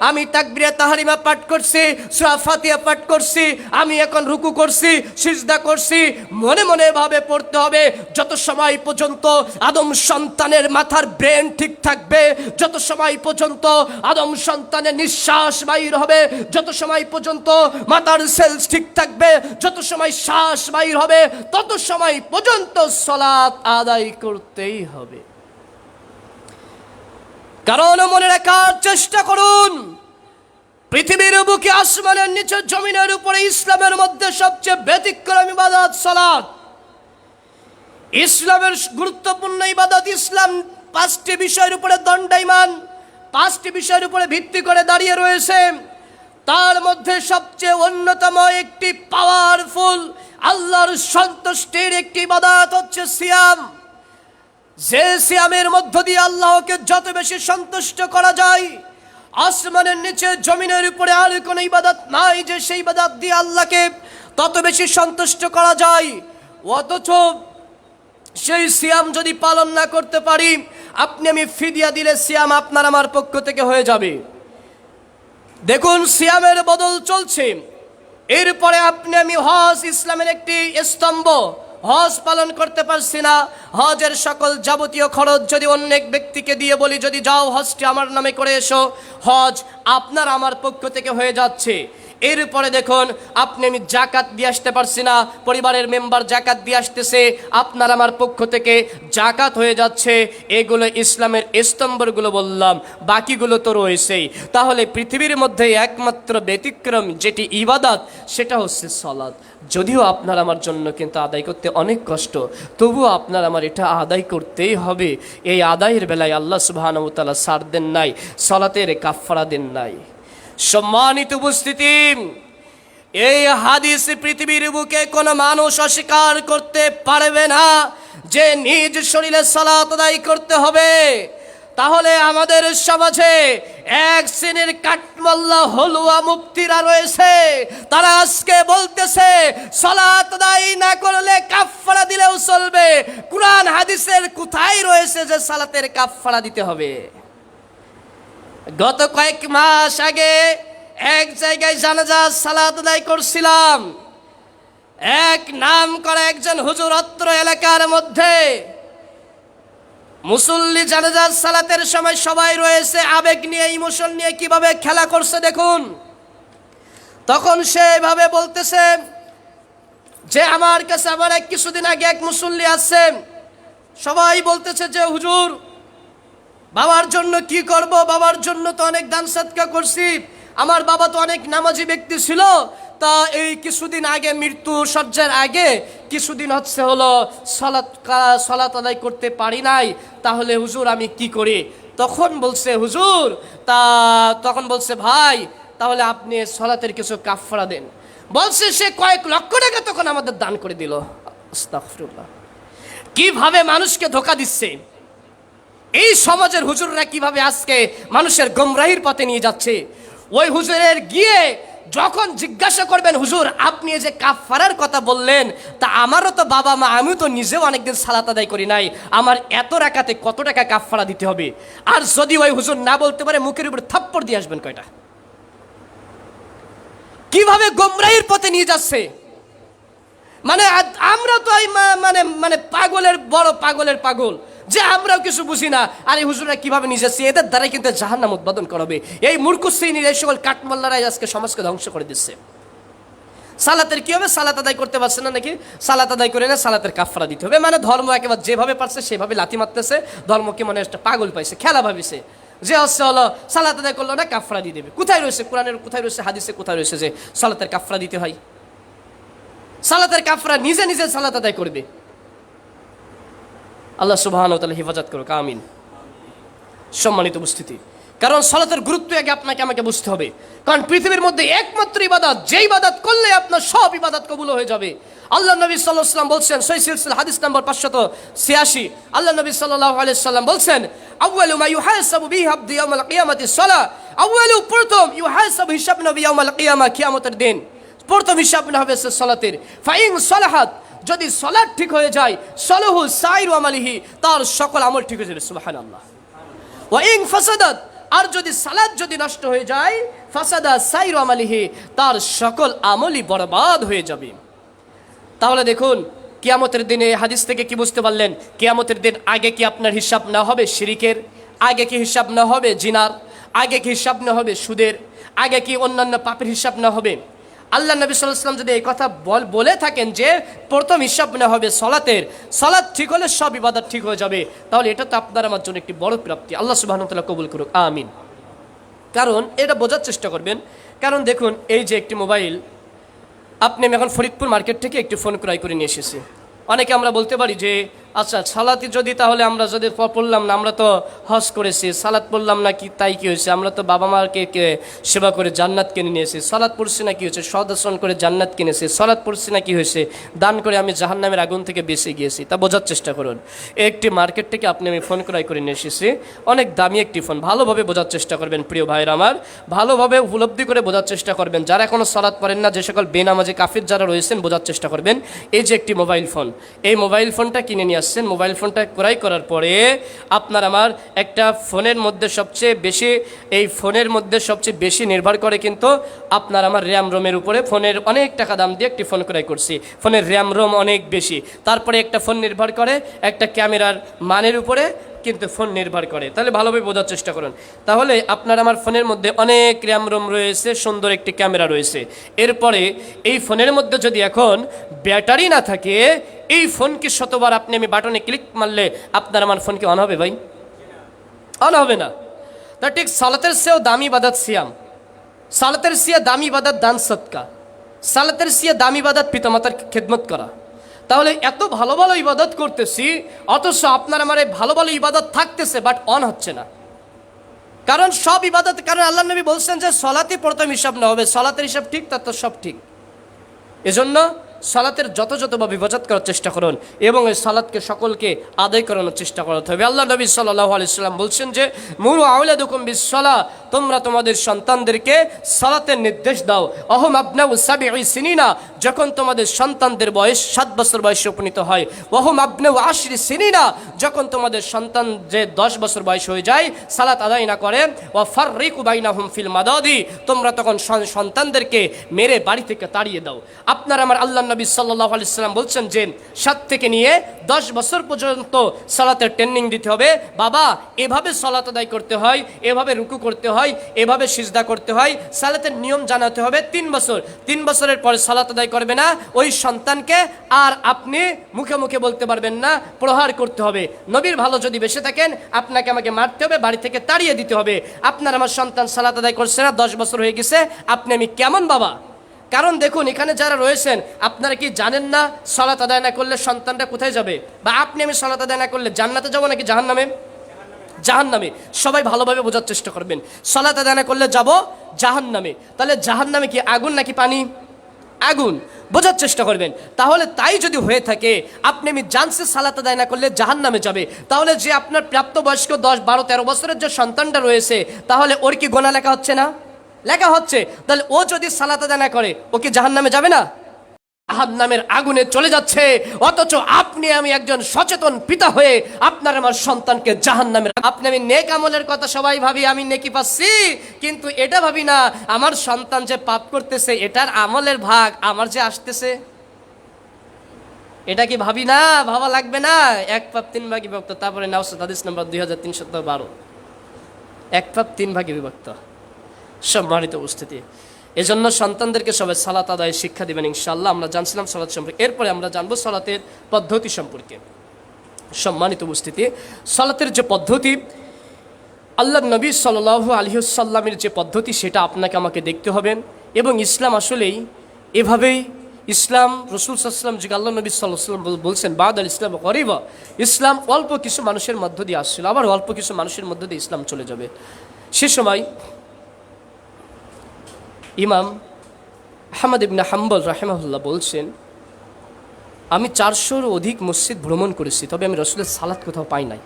আমি তাকবীরে তাহরিমা পাঠ করছি, সূরা ফাতিহা পাঠ করছি, আমি এখন রুকু করছি, সিজদা করছি, মনে মনে ভাবে পড়তে হবে। যত সময় পর্যন্ত আদম সন্তানের মাথার ব্রেন ঠিক থাকবে, যত সময় পর্যন্ত আদম সন্তানের নিঃশ্বাস বাইর হবে, যত সময় পর্যন্ত মাথার সেলস ঠিক থাকবে, যত সময় শ্বাস বাইর হবে, তত সময় পর্যন্ত সালাত আদায় করতেই হবে। কারণ মনে রাখার চেষ্টা করুন, পৃথিবীর বুকে, আসমানের নিচে, জমিনের উপরে ইসলামের মধ্যে সবচেয়ে ব্যতিক্রম ইবাদত সালাত। ইসলামের গুরুত্বপূর্ণ ইবাদত, ইসলাম 5টি বিষয়ের উপরে দণ্ডায়মান, 5টি বিষয়ের উপরে ভিত্তি করে দাঁড়িয়ে রয়েছে। তার মধ্যে সবচেয়ে অন্যতম একটি পাওয়ারফুল আল্লাহর সন্তুষ্টির একটি ইবাদত হচ্ছে সিয়াম। যে সিয়ামের মধ্য দিয়ে আল্লাহকে যত বেশি সন্তুষ্ট করা যায়, আসমানের নিচে জমিনের উপরে আর কোনো ইবাদত নাই যে সেই ইবাদত দিয়ে আল্লাহকে তত বেশি সন্তুষ্ট করা যায়। অথচ সেই সিয়াম যদি পালন না করতে পারি, আপনি আমি ফিদিয়া দিলে সিয়াম আপনার আমার পক্ষ থেকে হয়ে যাবে। দেখুন, সিয়ামের বদল চলছে। এরপরে আপনি আমি হজ, ইসলামের একটি স্তম্ভ, হজ পালন করতে পারছি না। হজের সকল যাবতীয় খরচ যদি অন্য এক ব্যক্তিকে দিয়ে বলি, যদি যাও হজটি আমার নামে করে এসো, হজ আপনার আমার পক্ষ থেকে হয়ে যাচ্ছে। এরপরে দেখুন, আপনি আমি জাকাত দিয়ে আসতে পারছি না, পরিবারের মেম্বার জাকাত দিয়ে আসতেছে, আপনার আমার পক্ষ থেকে জাকাত হয়ে যাচ্ছে। এগুলো ইসলামের স্তম্ভগুলো বললাম, বাকিগুলো তো রয়েছেই। তাহলে পৃথিবীর মধ্যে একমাত্র ব্যতিক্রম যেটি ইবাদত, সেটা হচ্ছে সালাত। যদিও আপনার আমার জন্য কিন্তু আদায় করতে অনেক কষ্ট, তবুও আপনার আমার এটা আদায় করতেই হবে। এই আদায়ের বেলায় আল্লাহ সুবহানাহু ওয়া তাআলা ছাড় দেন নাই, সালাতের কাফারা দেন নাই। সম্মানিত উপস্থিতি, এই হাদিস পৃথিবীর বুকে কোনো মানুষ অস্বীকার করতে পারবে না যে নিজ শরীরে সালাত আদায় করতে হবে। তাহলে আমাদের সমাজে এক শ্রেণীর কাঠমাল্লা হলুয়া মুফতিরা রয়েছে, তারা আজকে বলতেছে সালাত আদায় না করলে কাফারা দিলেও চলবে। কুরআন হাদিসের কোথায় রয়েছে যে সালাতের কাফারা দিতে হবে? গত কয়েক মাস আগে এক জায়গায় জানাজার সালাত আদায় করছিলাম। এক নাম করা একজন হুজুর অত্র এলাকার মধ্যে মুসল্লি জানাজার সালাতের সময় সবাই রয়েছে, আবেগ নিয়ে, ইমোশন নিয়ে কিভাবে খেলা করছে দেখুন। তখন সে এভাবে বলতেছে যে আমার কাছে আবার কিছুদিন আগে এক মুসল্লি আসছে, সবাই বলতেছে যে হুজুর বাবার জন্য কি করব, বাবার জন্য তো অনেক দান সদকা করছি, আমার বাবা তো অনেক নামাজি ব্যক্তি ছিল, তা এই কিছুদিন আগে মৃত্যু সজ্জার আগে কিছুদিন হলো সালাত আদায় করতে পারি নাই, তাহলে হুজুর আমি কি করি? তখন বলছে ভাই তাহলে আপনি সালাতের কিছু কাফারা দেন। বলছে সে কয়েক লক্ষ টাকা তখন আমাদের দান করে দিল। আস্তাগফিরুল্লাহ! কিভাবে মানুষকে ধোঁকা দিচ্ছে এই সমাজের হুজুররা, কিভাবে আজকে মানুষের গোমরাহির পথে নিয়ে যাচ্ছে। ওই হুজুরের গিয়ে যখন জিজ্ঞাসা করবেন, হুজুর আপনি যে কাফারার কথা বললেন, তা আমারও তো বাবা মা, আমিও তো নিজেও অনেকদিন সালাত আদায় করি নাই, আমার এত রাকাতে কত টাকা কাফারা দিতে হবে? আর যদি ওই হুজুর না বলতে পারে, মুখের উপর থাপ্পড় দিয়ে আসবেন কয়টা। কিভাবে গোমরাহির পথে নিয়ে যাচ্ছে। মানে আমরা তো মানে পাগলের বড় পাগলের পাগল, যে আমরাও কিছু বুঝি না, আর এই হুজুরা কিভাবে নিজেছে, এদের দ্বারাই কিন্তু জাহান্নাম উদ্বোধন করাবে। এই মূর্খ শ্রেণীর এই সকল কাঠমাল্লারাই আজকে সমাজকে ধ্বংস করে দিচ্ছে। সালাতের কি হবে? সালাত আদায় করতে পারছে না নাকি? সালাত আদায় করে না, সালাতের কাফারা দিতে হবে। মানে ধর্ম একেবারে যেভাবে পারছে সেভাবে লাথি মারতেছে। ধর্মকে মানে একটা পাগল পাইছে, খেলা ভাবিছে যে হচ্ছে হলো সালাত আদায় করলো না, কাফারা দিয়ে দেবে। কোথায় রয়েছে কোরআনের, কোথায় রয়েছে হাদিসে, কোথায় রয়েছে যে সালাতের কাফারা দিতে হয়? সালাতের কাফারা নিজে নিজে সালাত আদায় করবে। আল্লাহ সুবহানাহু ওয়া তাআলা হেফাজত করুক, আমিন। সম্মানিত উপস্থিতি, কারণ সালাতের গুরুত্ব আগে আপনাকে আমাকে বুঝতে হবে। কারণ পৃথিবীর মধ্যে একমাত্র ইবাদত, যে ইবাদত করলে আপনার সব ইবাদত কবুল হয়ে যাবে। আল্লাহ নবী সাল্লাল্লাহু আলাইহি ওয়াসাল্লাম বলছেন, সহিহ সিলসিলা হাদিস নাম্বার 586, আল্লাহ নবী সাল্লাল্লাহু আলাইহি ওয়াসাল্লাম বলছেন, আউয়ালু মা ইউহাসাবু বিহি আবদু ইয়াউমাল কিয়ামাতি সালাহ। আউয়ালু, প্রথম, ইউহাসাবু হিসাব নবী ইয়াউমাল কিয়ামা, কিয়ামতের দিন প্রথম হিসাব না হবে সালাতের। ফাইন সালাহাত, যদি সালাত ঠিক হয়ে যায়, সালাহু সাইরু আমালিহি, তার সকল আমল ঠিক হয়ে যাবে। সুবহানাল্লাহ। ওয়া ইন ফাসাদাত, আর যদি সালাত যদি নষ্ট হয়ে যায়, ফাসাদা সাইরু আমালিহি, তার সকল আমলই বরবাদ হয়ে যাবে। তাহলে দেখুন কিয়ামতের দিনে হাদিস থেকে কি বুঝতে পারলেন? কিয়ামতের দিন আগে কি আপনার হিসাব না হবে শিরিকের? আগে কি হিসাব না হবে জিনার? আগে কি হিসাব না হবে সুদের? আগে কি অন্যান্য পাপের হিসাব না হবে? আল্লাহ নবী সাল্লাল্লাহু আলাইহি ওয়াসাল্লাম যদি এই কথা বলে থাকেন যে প্রথম হিসাব না হবে সালাতের, সালাত ঠিক হলে সব ইবাদত ঠিক হয়ে যাবে, তাহলে এটা তো আপনার আমার জন্য একটি বড় প্রাপ্তি। আল্লাহ সুবহানাহু ওয়া তাআলা কবুল করুক, আমিন। কারণ এটা বোঝার চেষ্টা করবেন। কারণ দেখুন, এই যে একটি মোবাইল, আপনি, আমি এখন ফরিদপুর মার্কেট থেকে একটি ফোন ক্রয় করে নিয়ে এসেছি। অনেকে আমরা বলতে পারি যে আচ্ছা সালাতি যদি, তাহলে আমরা যদি পড়লাম না, আমরা তো হজ করেছি, সালাত পড়লাম না কি তাই কি হয়েছে? আমরা তো বাবা মাকে সেবা করে জান্নাত কিনে নিয়েছি, সালাত পড়ছি না কি হয়েছে? সদাচরণ করে জান্নাত কিনেছি, সালাত পড়ছি না কি হয়েছে? দান করে আমি জাহান্নামের আগুন থেকে বেঁচে গিয়েছি। তা বোঝার চেষ্টা করুন। একটি মার্কেট থেকে আমি ফোন ক্রয় করে নিয়ে এসেছি, অনেক দামি একটি ফোন। ভালোভাবে বোঝার চেষ্টা করবেন প্রিয় ভাইয়ের আমার, ভালোভাবে উপলব্ধি করে বোঝার চেষ্টা করবেন। যারা এখনও সালাত পড়েন না, যে সকল বেনামাজি কাফির যারা রয়েছেন, বোঝার চেষ্টা করবেন। এই যে একটি মোবাইল ফোন, এই মোবাইল ফোনটা কিনে নিয়ে আসছেন। মোবাইল ফোনটা ক্রয় করার পরে আপনার আমার একটা ফোনের মধ্যে সবচেয়ে বেশি, এই ফোনের মধ্যে সবচেয়ে বেশি নির্ভর করে কিন্তু আপনার আমার র্যাম রোমের উপরে। ফোনের অনেক টাকা দাম দিয়ে একটি ফোন ক্রয় করছি, ফোনের র্যাম রোম অনেক বেশি। তারপরে একটা ফোন নির্ভর করে একটা ক্যামেরার মানের উপরে কিন্তু ফোন নির্ভর করে। তাহলে ভালোভাবে বোঝার চেষ্টা করুন। তাহলে আপনার আমার ফোনের মধ্যে অনেক র্যাম রোম রয়েছে, সুন্দর একটি ক্যামেরা রয়েছে। এরপরে এই ফোনের মধ্যে যদি এখন ব্যাটারি না থাকে, এই ফোনকে শতবার আপনি আমি বাটনে ক্লিক মারলে আপনার আমার ফোন কি অন হবে ভাই? অন হবে না। তা ঠিক সালাতের চেয়েও দামি ইবাদত সিয়াম, সালাতের চেয়ে দামি ইবাদত দান সদকা, সালাতের চেয়ে দামি ইবাদত পিতামাতার খেদমত করা। তাহলে এত ভালো ভালো ইবাদত করতেছি, অথচ আপনার আমার এই ভালো ভালো ইবাদত থাকতেছে, বাট অন হচ্ছে না। কারণ সব ইবাদত, কারণ আল্লাহ নবী বলছেন যে সলাতই প্রথম হিসাব না হবে, সলাতের হিসাব ঠিক তার তো সব ঠিক। এজন্য সালাতের যথাযথভাবে হেফাজত করার চেষ্টা করুন এবং এই সালাতকে সকলকে আদায় করানোর চেষ্টা করতে হবে। আল্লাহ নবী সাল্লাল্লাহু আলাইহি ওয়াসাল্লাম বলছেন যে মুরু আওলাদুকুম বিসসালাহ, তোমরা তোমাদের সন্তানদেরকে সালাতের নির্দেশ দাও। অহম আবনাউ সাবঈ সিনিনা, যখন তোমাদের সন্তানদের বয়স 7 বছর বয়সে উপনীত হয়। ওহম আবনাউ আশরি সিনিনা, যখন তোমাদের সন্তান যে 10 বছর বয়স হয়ে যায় সালাত আদায় না করে। ওয়া ফাররিকু বাইনাহুম ফিল মাদাদি, তোমরা তখন সন্তানদেরকে মেরে বাড়ি থেকে তাড়িয়ে দাও। আপনার আমার আল্লাহ নবী সাল্লাল্লাহু আলাইহি ওয়াসাল্লাম বলছেন যে 7 থেকে নিয়ে 10 বছর পর্যন্ত সালাতের ট্রেনিং দিতে হবে। বাবা, এভাবে সালাত আদায় করতে হয়, এভাবে রুকু করতে হয়, এভাবে সিজদা করতে হয়, সালাতের নিয়ম জানাতে হবে। 3 বছর, 3 বছরের পরে সালাত আদায় করবে না, ওই সন্তানকে আর আপনি মুখে মুখে বলতে পারবেন না, প্রহার করতে হবে। নবীর ভালো যদি বেঁচে থাকেন, আপনাকে আমাকে মারতে হবে, বাড়ি থেকে তাড়িয়ে দিতে হবে। আপনার আমার সন্তান সালাত আদায় করছে না, 10 বছর হয়ে গেছে, আপনি আমি কেমন বাবা? কারণ দেখুন, এখানে যারা রয়েছেন, আপনারা কি জানেন না সালাত আদায় না করলে সন্তানটা কোথায় যাবে? বা আপনি আমি সালাত আদায় না করলে জান্নাতে যাব নাকি জাহান্নামে? জাহান্নামে। সবাই ভালোভাবে বোঝার চেষ্টা করবেন। সালাত আদায় না করলে যাব জাহান্নামে। তাহলে জাহান্নামে কি আগুন নাকি পানি? আগুন। বোঝার চেষ্টা করবেন। তাহলে তাই যদি হয়ে থাকে, আপনি আমি জানছে সালাত আদায় না করলে জাহান্নামে যাবে, তাহলে যে আপনার প্রাপ্তবয়স্ক 10, 12, 13 বছরের যে সন্তানটা রয়েছে, তাহলে ওর কি গোনা লেখা হচ্ছে না? লেখা হচ্ছে। তাহলে ও যদি সালাত আদায় না করে, ও কি জাহান্নামে যাবে না? জাহান্নামের আগুনে চলে যাচ্ছে। অথচ আপনি আমি একজন সচেতন পিতা হয়ে আপনার আমার সন্তানকে জাহান্নামের, আপনি আমি নেক আমলের কথা সবাই ভাবি, আমি নেকি পাচ্ছি, কিন্তু এটা ভাবি না আমার সন্তান যে পাপ করতেছে এটার আমলের ভাগ আমার যে আসতেছে। এটা কি ভাবি না? ভাবা লাগবে না? 1 ভাগ 3 ভাগে বিভক্ত। তারপরে নাওসাদ হাদিস নাম্বার 2312, 1 ভাগ 3 ভাগে বিভক্ত। সম্মানিত উপস্থিতি, এজন্য সন্তানদেরকে সবাই সালাত আদায়ের শিক্ষা দিবেন ইনশাআল্লাহ। আমরা জানছিলাম সালাত সম্পর্কে, এরপরে আমরা জানবো সালাতের পদ্ধতি সম্পর্কে। সম্মানিত উপস্থিতি, সালাতের যে পদ্ধতি, আল্লাহ নবী সাল্লাল্লাহু আলাইহি ওয়াসাল্লামের যে পদ্ধতি, সেটা আপনাকে আমাকে দেখতে হবে। এবং ইসলাম আসলেই এভাবেই, ইসলাম রসুল সাল্লাল্লাহু যে আল্লাহ নবী সাল্লাল্লাহু আলাইহি ওয়াসাল্লাম বলছেন, বাদাল ইসলাম গরিবা, ইসলাম অল্প কিছু মানুষের মধ্য দিয়ে আসছিল, আবার অল্প কিছু মানুষের মধ্য দিয়ে ইসলাম চলে যাবে। সে সময় ইমাম আহমদ ইবনে হাম্বল রাহিমাহুল্লাহ বলছেন, আমি 400-র অধিক মসজিদ ভ্রমণ করেছি, তবে আমি রাসূলের সালাত কোথাও পাই নাই।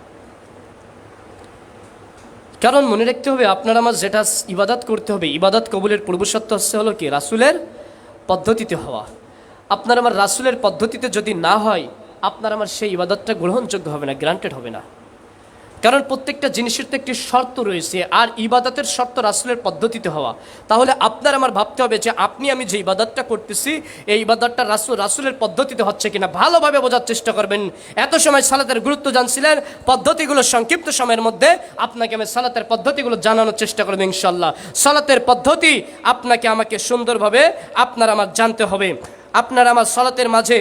কারণ মনে রাখতে হবে, আপনার আমার যেটা ইবাদত করতে হবে, ইবাদত কবুলের পূর্বশর্ত হচ্ছে হলো কি, রাসূলের পদ্ধতিতে হওয়া। আপনার আমার রাসূলের পদ্ধতিতে যদি না হয়, আপনার আমার সেই ইবাদতটা গ্রহণযোগ্য হবে না, গ্রান্টেড হবে না। কারণ প্রত্যেকটা জিনিসের তো একটি শর্ত রয়েছে, আর ইবাদতের শর্ত রাসূলের পদ্ধতিতে হওয়া। তাহলে আপনার আমার ভাবতে হবে যে আপনি আমি যে ইবাদতটা করতেছি, এই ইবাদতটা রাসূলের পদ্ধতিতে হচ্ছে কিনা, ভালোভাবে বোঝার চেষ্টা করবেন। এত সময় সালাতের গুরুত্ব জানছিলেন, পদ্ধতিগুলো সংক্ষিপ্ত সময়ের মধ্যে আপনাকে আমি সালাতের পদ্ধতিগুলো জানানোর চেষ্টা করব ইনশাআল্লাহ। সালাতের পদ্ধতি আপনাকে আমাকে সুন্দরভাবে আপনার আমার জানতে হবে। আপনার আমার সালাতের মাঝে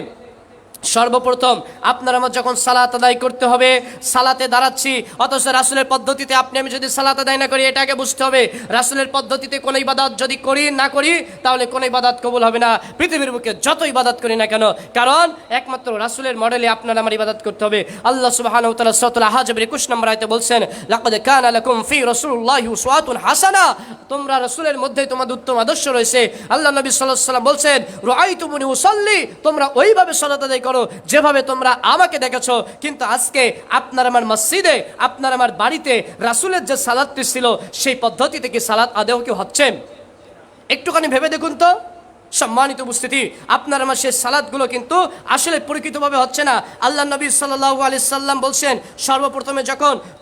সর্বপ্রথম আপনার আমার যখন সালাত আদায় করতে হবে, সালাতে দাঁড়াচ্ছি, অথচ রাসূলের পদ্ধতিতে আপনি আমি যদি সালাত আদায় না করি, এটাকে বুঝতে হবে রাসূলের পদ্ধতিতে কোনো ইবাদত যদি করি না করি, তাহলে কোনো ইবাদত কবুল হবে না, পৃথিবীর বুকে যত ইবাদত করি না কেন। কারণ একমাত্র রাসূলের মডেলে আপনার আমার ইবাদত করতে হবে। আল্লাহ সুবহানাহু ওয়া তাআলা সূরাতুল আহজাবের 21 নম্বর আয়াতে বলছেন, লাকাদ কানা লাকুম ফি রাসূলিল্লাহি উসওয়াতুন হাসানা, তোমরা রাসূলের মধ্যে তোমাদের উত্তম আদর্শ রয়েছে। আল্লাহ নবী সাল্লাল্লাহু আলাইহি ওয়াসাল্লাম বলছেন, রাআইতুমুনি উসাল্লি, তোমরা ওইভাবে সালাত আদায় করো যেভাবে তোমরা আমাকে দেখেছো। কিন্তু আজকে আপনার আমার মসজিদে, আপনার আমার বাড়িতে রাসূলের যে সালাতটি ছিল, সেই পদ্ধতিতে কি সালাত আদেও কি হচ্ছে? একটুখানি ভেবে দেখুন তো। সম্মানিত উপস্থিতি, আপনার আমার সেই সালাতগুলো কিন্তু আসলে পরিকৃতভাবে হচ্ছে না। আল্লাহ নবী সাল্লাল্লাহু আলাইহি সাল্লাম বলছেন, সর্বপ্রথমে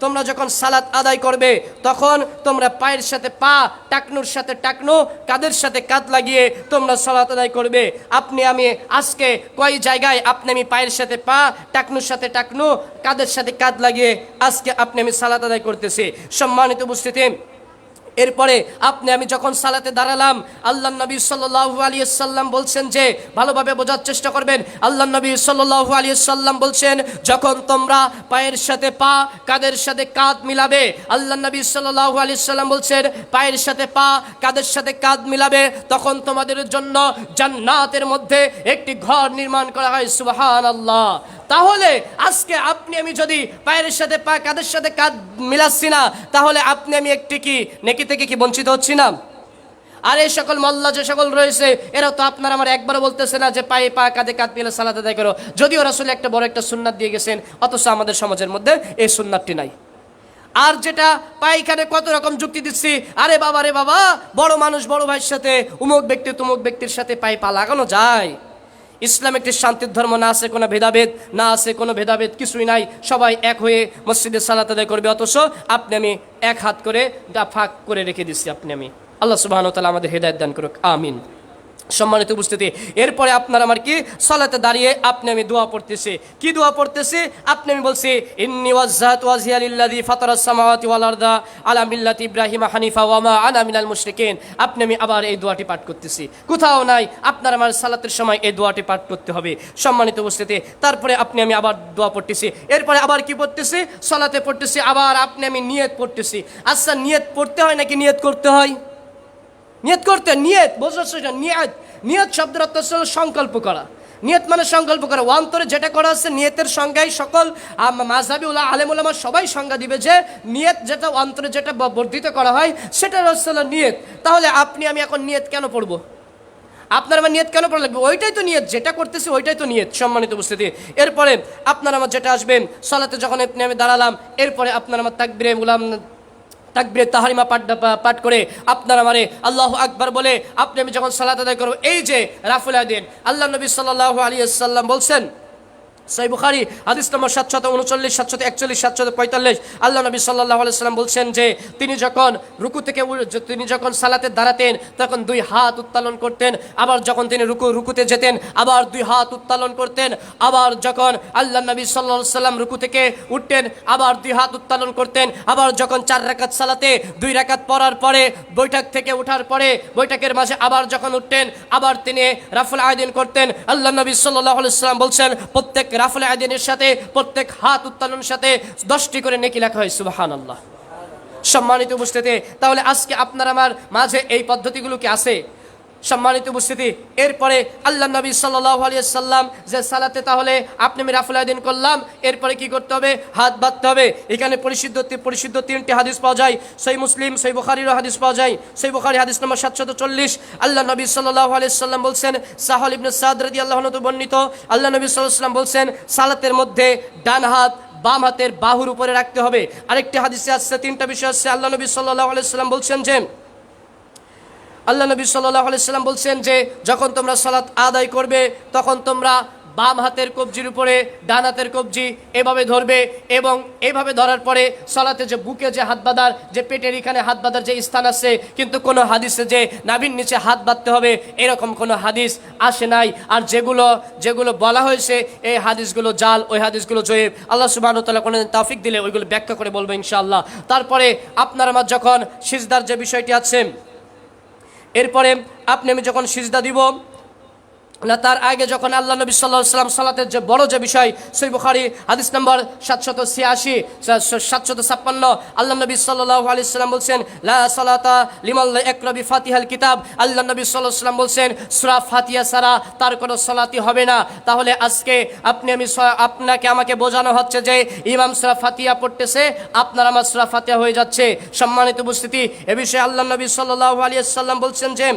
তোমরা যখন সালাত আদায় করবে, তখন তোমরা পায়ের সাথে পা, টাকনুর সাথে টাকনু, কাঁধের সাথে কাঁধ লাগিয়ে তোমরা সালাত আদায় করবে। আপনি আমি আজকে কয় জায়গায় আপনি আমি পায়ের সাথে পা, টাকনুর সাথে টাকনু, কাঁধের সাথে কাঁধ লাগিয়ে আজকে আপনি আমি সালাত আদায় করতেছি। সম্মানিত উপস্থিতি, এরপরে আপনি আমি যখন সালাতে দাঁড়ালাম, আল্লাহ নবী সাল্লাল্লাহু আলাইহি সাল্লাম বলছেন যে, ভালোভাবে বোঝার চেষ্টা করবেন। আল্লাহ নবী সাল্লাল্লাহু আলাইহি সাল্লাম বলছেন, যখন তোমরা পায়ের সাথে পা, কাঁধের সাথে কাঁধ মিলাবে, আল্লাহ নবী সাল্লাল্লাহু আলাইহি সাল্লাম বলছেন, পায়ের সাথে পা, কাঁধের সাথে কাঁধ মিলাবে, তখন তোমাদের জন্য জান্নাতের মধ্যে একটি ঘর নির্মাণ করা হয়। সুবহানাল্লাহ। তাহলে আজকে আপনি আমি যদি পায়ের সাথে পা, কাঁধের সাথে কাঁধ মিলাচ্ছি না, তাহলে আপনি আমি একটি কি নেকি থেকে কি বঞ্চিত হচ্ছি না? আর এই সকল মোল্লা যে সকল রয়েছে, এরা তো আপনার আমার একবারও বলতেছে না যে পায়ে পা, কাঁধে কাঁধ মিলে সালাত আদায় করো। যদিও রাসূল একটা বড় একটা সুন্নাত দিয়ে গেছেন, অথচ আমাদের সমাজের মধ্যে এই সুন্নাতটি নাই। আর যেটা পায়খানে কত রকম যুক্তি দিচ্ছি, আরে বাবা রে বাবা, বড় মানুষ বড় ভাইয়ের সাথে, উমুক ব্যক্তি তুমুক ব্যক্তির সাথে পায়ে পা লাগানো যায়। ইসলাম একটি শান্তির ধর্ম, না আছে কোনো ভেদাভেদ, না আছে কোনো ভেদাভেদ, কিছুই নাই। সবাই এক হয়ে মসজিদে সালাত আদায় করবে, অথচ আপনি আমি এক হাত করে ফাঁক করে রেখে দিচ্ছি আপনি আমি। আল্লাহ সুবহানাহু ওয়া তাআলা আমাদের হেদায়েত দান করুক, আমিন। সম্মানিত উপস্থিতি, এরপরে আপনার আমার কি সালাতে দাঁড়িয়ে আপনি আমি দোয়া পড়তেছি। কি দোয়া পড়তেছি? আপনি আমি বলছি, ইন্নী ওয়াজ্জাহতু ওয়াজহিয়া লিল্লাযী ফাতারাস সামাওয়াতি ওয়াল আরদা আলা মিল্লাতি ইব্রাহিম হানিফা ওয়া মা আনা মিনাল মুশরিকিন। আপনি আমি আবার এই দোয়াটি পাঠ করতেছি। কোথাও নাই, আপনার আমার সালাতের সময় এই দোয়াটি পাঠ করতে হবে। সম্মানিত উপস্থিতি, তারপরে আপনি আমি আবার দোয়া পড়তেছি। এরপরে আবার কি পড়তেছি? সালাতে পড়তেছি, আবার আপনি আমি নিয়ত পড়তেছি। আচ্ছা, নিয়ত পড়তে হয় নাকি নিয়ত করতে হয়? নিয়ত করতে, নিয়ত বোঝাচ্ছে, নিয়ত, নিয়ত শব্দের অর্থ হলো সংকল্প করা। নিয়ত মানে সংকল্প করা। অন্তরে যেটা করা আছে, নিয়তের সংজ্ঞায় সকল মাযহাবী আলেম ওলামা সবাই সংজ্ঞা দিবে যে নিয়ত যেটা অন্তরে যেটা বর্ধিত করা হয়, সেটা হলো নিয়ত। তাহলে আপনি আমি এখন নিয়ত কেন পড়বো? আপনার আমার নিয়ত কেন পড়া লাগবে? ওইটাই তো নিয়ত, যেটা করতেছি ওইটাই তো নিয়ত। সম্মানিত উপস্থিতি, এরপরে আপনার আমার যেটা আসবেন, সালাতে যখন আপনি আমি দাঁড়ালাম, এরপরে আপনার আমার তাকবীরে তাহরিমা পাঠ করে আপনার আমারে আল্লাহু আকবার বলে আপনি আমি যখন সালাত আদায় করব, এই যে রাফুল আদিন, আল্লাহ নবী সাল্লাল্লাহু আলাইহি ওয়াসাল্লাম বলছেন, সহিহ বুখারী হাদিস নম্বর 739, 741, 745, আল্লাহ নবী সাল্লাল্লাহু আলাইহি সাল্লাম বলছেন যে তিনি যখন সালাতে দাঁড়াতেন তখন দুই হাত উত্তোলন করতেন, আবার যখন তিনি রুকুতে যেতেন আবার দুই হাত উত্তোলন করতেন, আবার যখন আল্লাহ নবী সাল্লাল্লাহু আলাইহি সাল্লাম রুকু থেকে উঠতেন আবার দুই হাত উত্তোলন করতেন, আবার যখন 4 রাকাত সালাতে 2 রাকাত পড়ার পরে বৈঠক থেকে ওঠার পরে বৈঠকের মাঝে আবার যখন উঠতেন আবার তিনি রাফুল আয়দিন করতেন। আল্লাহ নবী সাল্লাল্লাহু আলাইহি সাল্লাম বলছেন প্রত্যেক রাফুল আয়দিনের সাথে প্রত্যেক হাত উত্তোলনের সাথে 10টি করে নেকি লেখা হয়। সুবহানাল্লাহ। সম্মানিত উপস্থিতি, তাহলে আজকে আপনার আমার মাঝে এই পদ্ধতিগুলো কি আছে? সম্মানিত উপস্থিতি, এরপরে আল্লাহ নবী সাল্লাল্লাহু আলাইহি সাল্লাম যে সালাতে তাহলে আপনি আমি রাফুল আয়দিন করলাম, এরপরে কি করতে হবে? হাত বাঁধতে হবে। এখানে পরিশুদ্ধ 3টি হাদিস পাওয়া যায়। সহিহ মুসলিম, সহিহ বুখারীরও হাদিস পাওয়া যায়। সহিহ বুখারী হাদিস নম্বর 740, আল্লাহ নবী সাল্লাল্লাহু আলাইহি সাল্লাম বলছেন, সাহল ইবনে সাদ রাদিয়াল্লাহু আনহু বর্ণিত, আল্লাহ নবী সাল্লাল্লাহু আলাইহি সাল্লাম বলছেন সালাতের মধ্যে ডান হাত বাম হাতের বাহুর উপরে রাখতে হবে। আরেকটি হাদিসে আসছে 3টা বিষয় আছে। আল্লাহ নবী সাল্লাল্লাহু আলাইহি সাল্লাম বলছেন যে যখন তোমরা সালাত আদায় করবে তখন তোমরা বাম হাতের কবজির উপরে ডান হাতের কবজি এভাবে ধরবে, এবং এইভাবে ধরার পরে সালাতে যে বুকে যে হাত বাঁধার, যে পেটের এখানে হাত বাঁধার যে স্থান আছে, কিন্তু কোনো হাদিসে যে নাভির নিচে হাত বাঁধতে হবে এরকম কোনো হাদিস আসে নাই। আর যেগুলো বলা হয়েছে এই হাদিসগুলো জাল, ওই হাদিসগুলো জয়ীফ। আল্লাহ সুবহানাহু ওয়া তাআলা কোনো তৌফিক দিলে ওইগুলো ব্যাখ্যা করে বলবো ইনশাআল্লাহ। তারপরে আপনার আমার যখন সিজদার যে বিষয়টি আছে, এরপরে আপনি আমি যখন সিজদা দিব না তার আগে যখন আল্লাহ নবী সাল্লাল্লাহু আলাইহি ওয়াসাল্লাম সালাতের যে বড় যে বিষয়, সহিহ বুখারী হাদিস নম্বর 786, 756, আল্লাহ নবী সাল্লাল্লাহু আলাইহি ওয়াসাল্লাম বলছেন লা সালাতা লিমান লা ইয়াকরা বিফাতিহাল কিতাব। আল্লাহ নবী সাল্লাল্লাহু আলাইহি ওয়াসাল্লাম বলছেন সূরা ফাতিহা ছাড়া তার কোনো সালাতই হবে না। তাহলে আজকে আপনাকে আমাকে বোঝানো হচ্ছে যে ইমাম সূরা ফাতিহা পড়তেছে, আপনার আমার সূরা ফাতিহা হয়ে যাচ্ছে। সম্মানিত উপস্থিতি, এ বিষয়ে আল্লাহ নবী সাল্লাল্লাহু আলাইহি ওয়াসাল্লাম বলছেন যে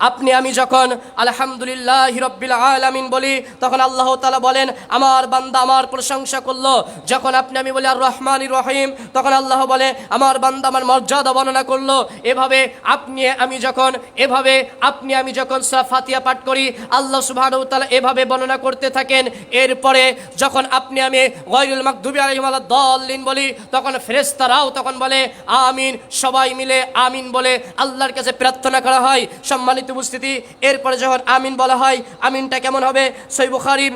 আপনি আমি যখন আলহামদুলিল্লাহি রাব্বিল আলামিন বলি তখন আল্লাহ তাআলা বলেন আমার বান্দা আমার প্রশংসা করলো। যখন আপনি আমি বলি আর রহমানির রহিম তখন আল্লাহ বলে আমার বান্দা আমার মর্যাদা বর্ণনা করলো। এভাবে আপনি আমি যখন সূরা ফাতিহা পাঠ করি আল্লাহ সুবহানাহু ওয়া তাআলা এভাবে বর্ণনা করতে থাকেন। এরপরে যখন আপনি আমি গায়রুল মাগদুবি আলাইহিম ওয়ালাদ দাল্লিন বলি তখন ফেরেশতারাও তখন বলে আমিন, সবাই মিলে আমিন বলে আল্লাহর কাছে প্রার্থনা করা হয়। সম্মানিত উপস্থিতি, এরপরে যখন আমিন বলা হয় আমিনটা কেমন হবে? সহিহ বুখারী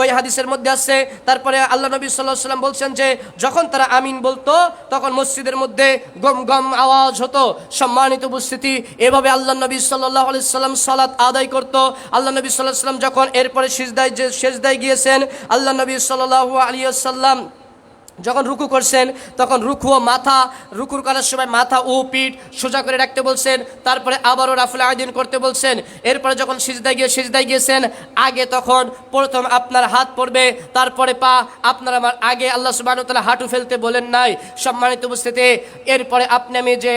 ওই হাদিসের মধ্যে আছে। তারপরে আল্লাহ নবী সাল্লাল্লাহু আলাইহি ওয়াসাল্লাম বলছেন যে যখন তারা আমিন বলতো তখন মসজিদের মধ্যে গম গম আওয়াজ হতো। সম্মানিত উপস্থিতি, এভাবে আল্লাহ নবী সাল্লাল্লাহু আলাইহি ওয়াসাল্লাম সালাত আদায় করত। আল্লাহ নবী সাল্লাল্লাহু আলাইহি ওয়াসাল্লাম যখন এরপরে সিজদায় গিয়েছেন, আল্লাহ নবী সাল্লাল্লাহু আলাইহি ওয়াসাল্লাম যখন রুকু করছেন তখন রুকুর করার সময় মাথা ও পিঠ সোজা করে রাখতে বলছেন। তারপরে আবারও রাফুল আয়দিন করতে বলছেন। এরপরে যখন সিজদায় গিয়েছেন আগে তখন প্রথম আপনার হাত পড়বে, তারপরে পা। আপনার আমার আগে আল্লাহ সুবহানাহু ওয়া তাআলা হাঁটু ফেলতে বলেন নাই। সম্মানিত উপস্থিতি, এরপরে আপনি আমি যে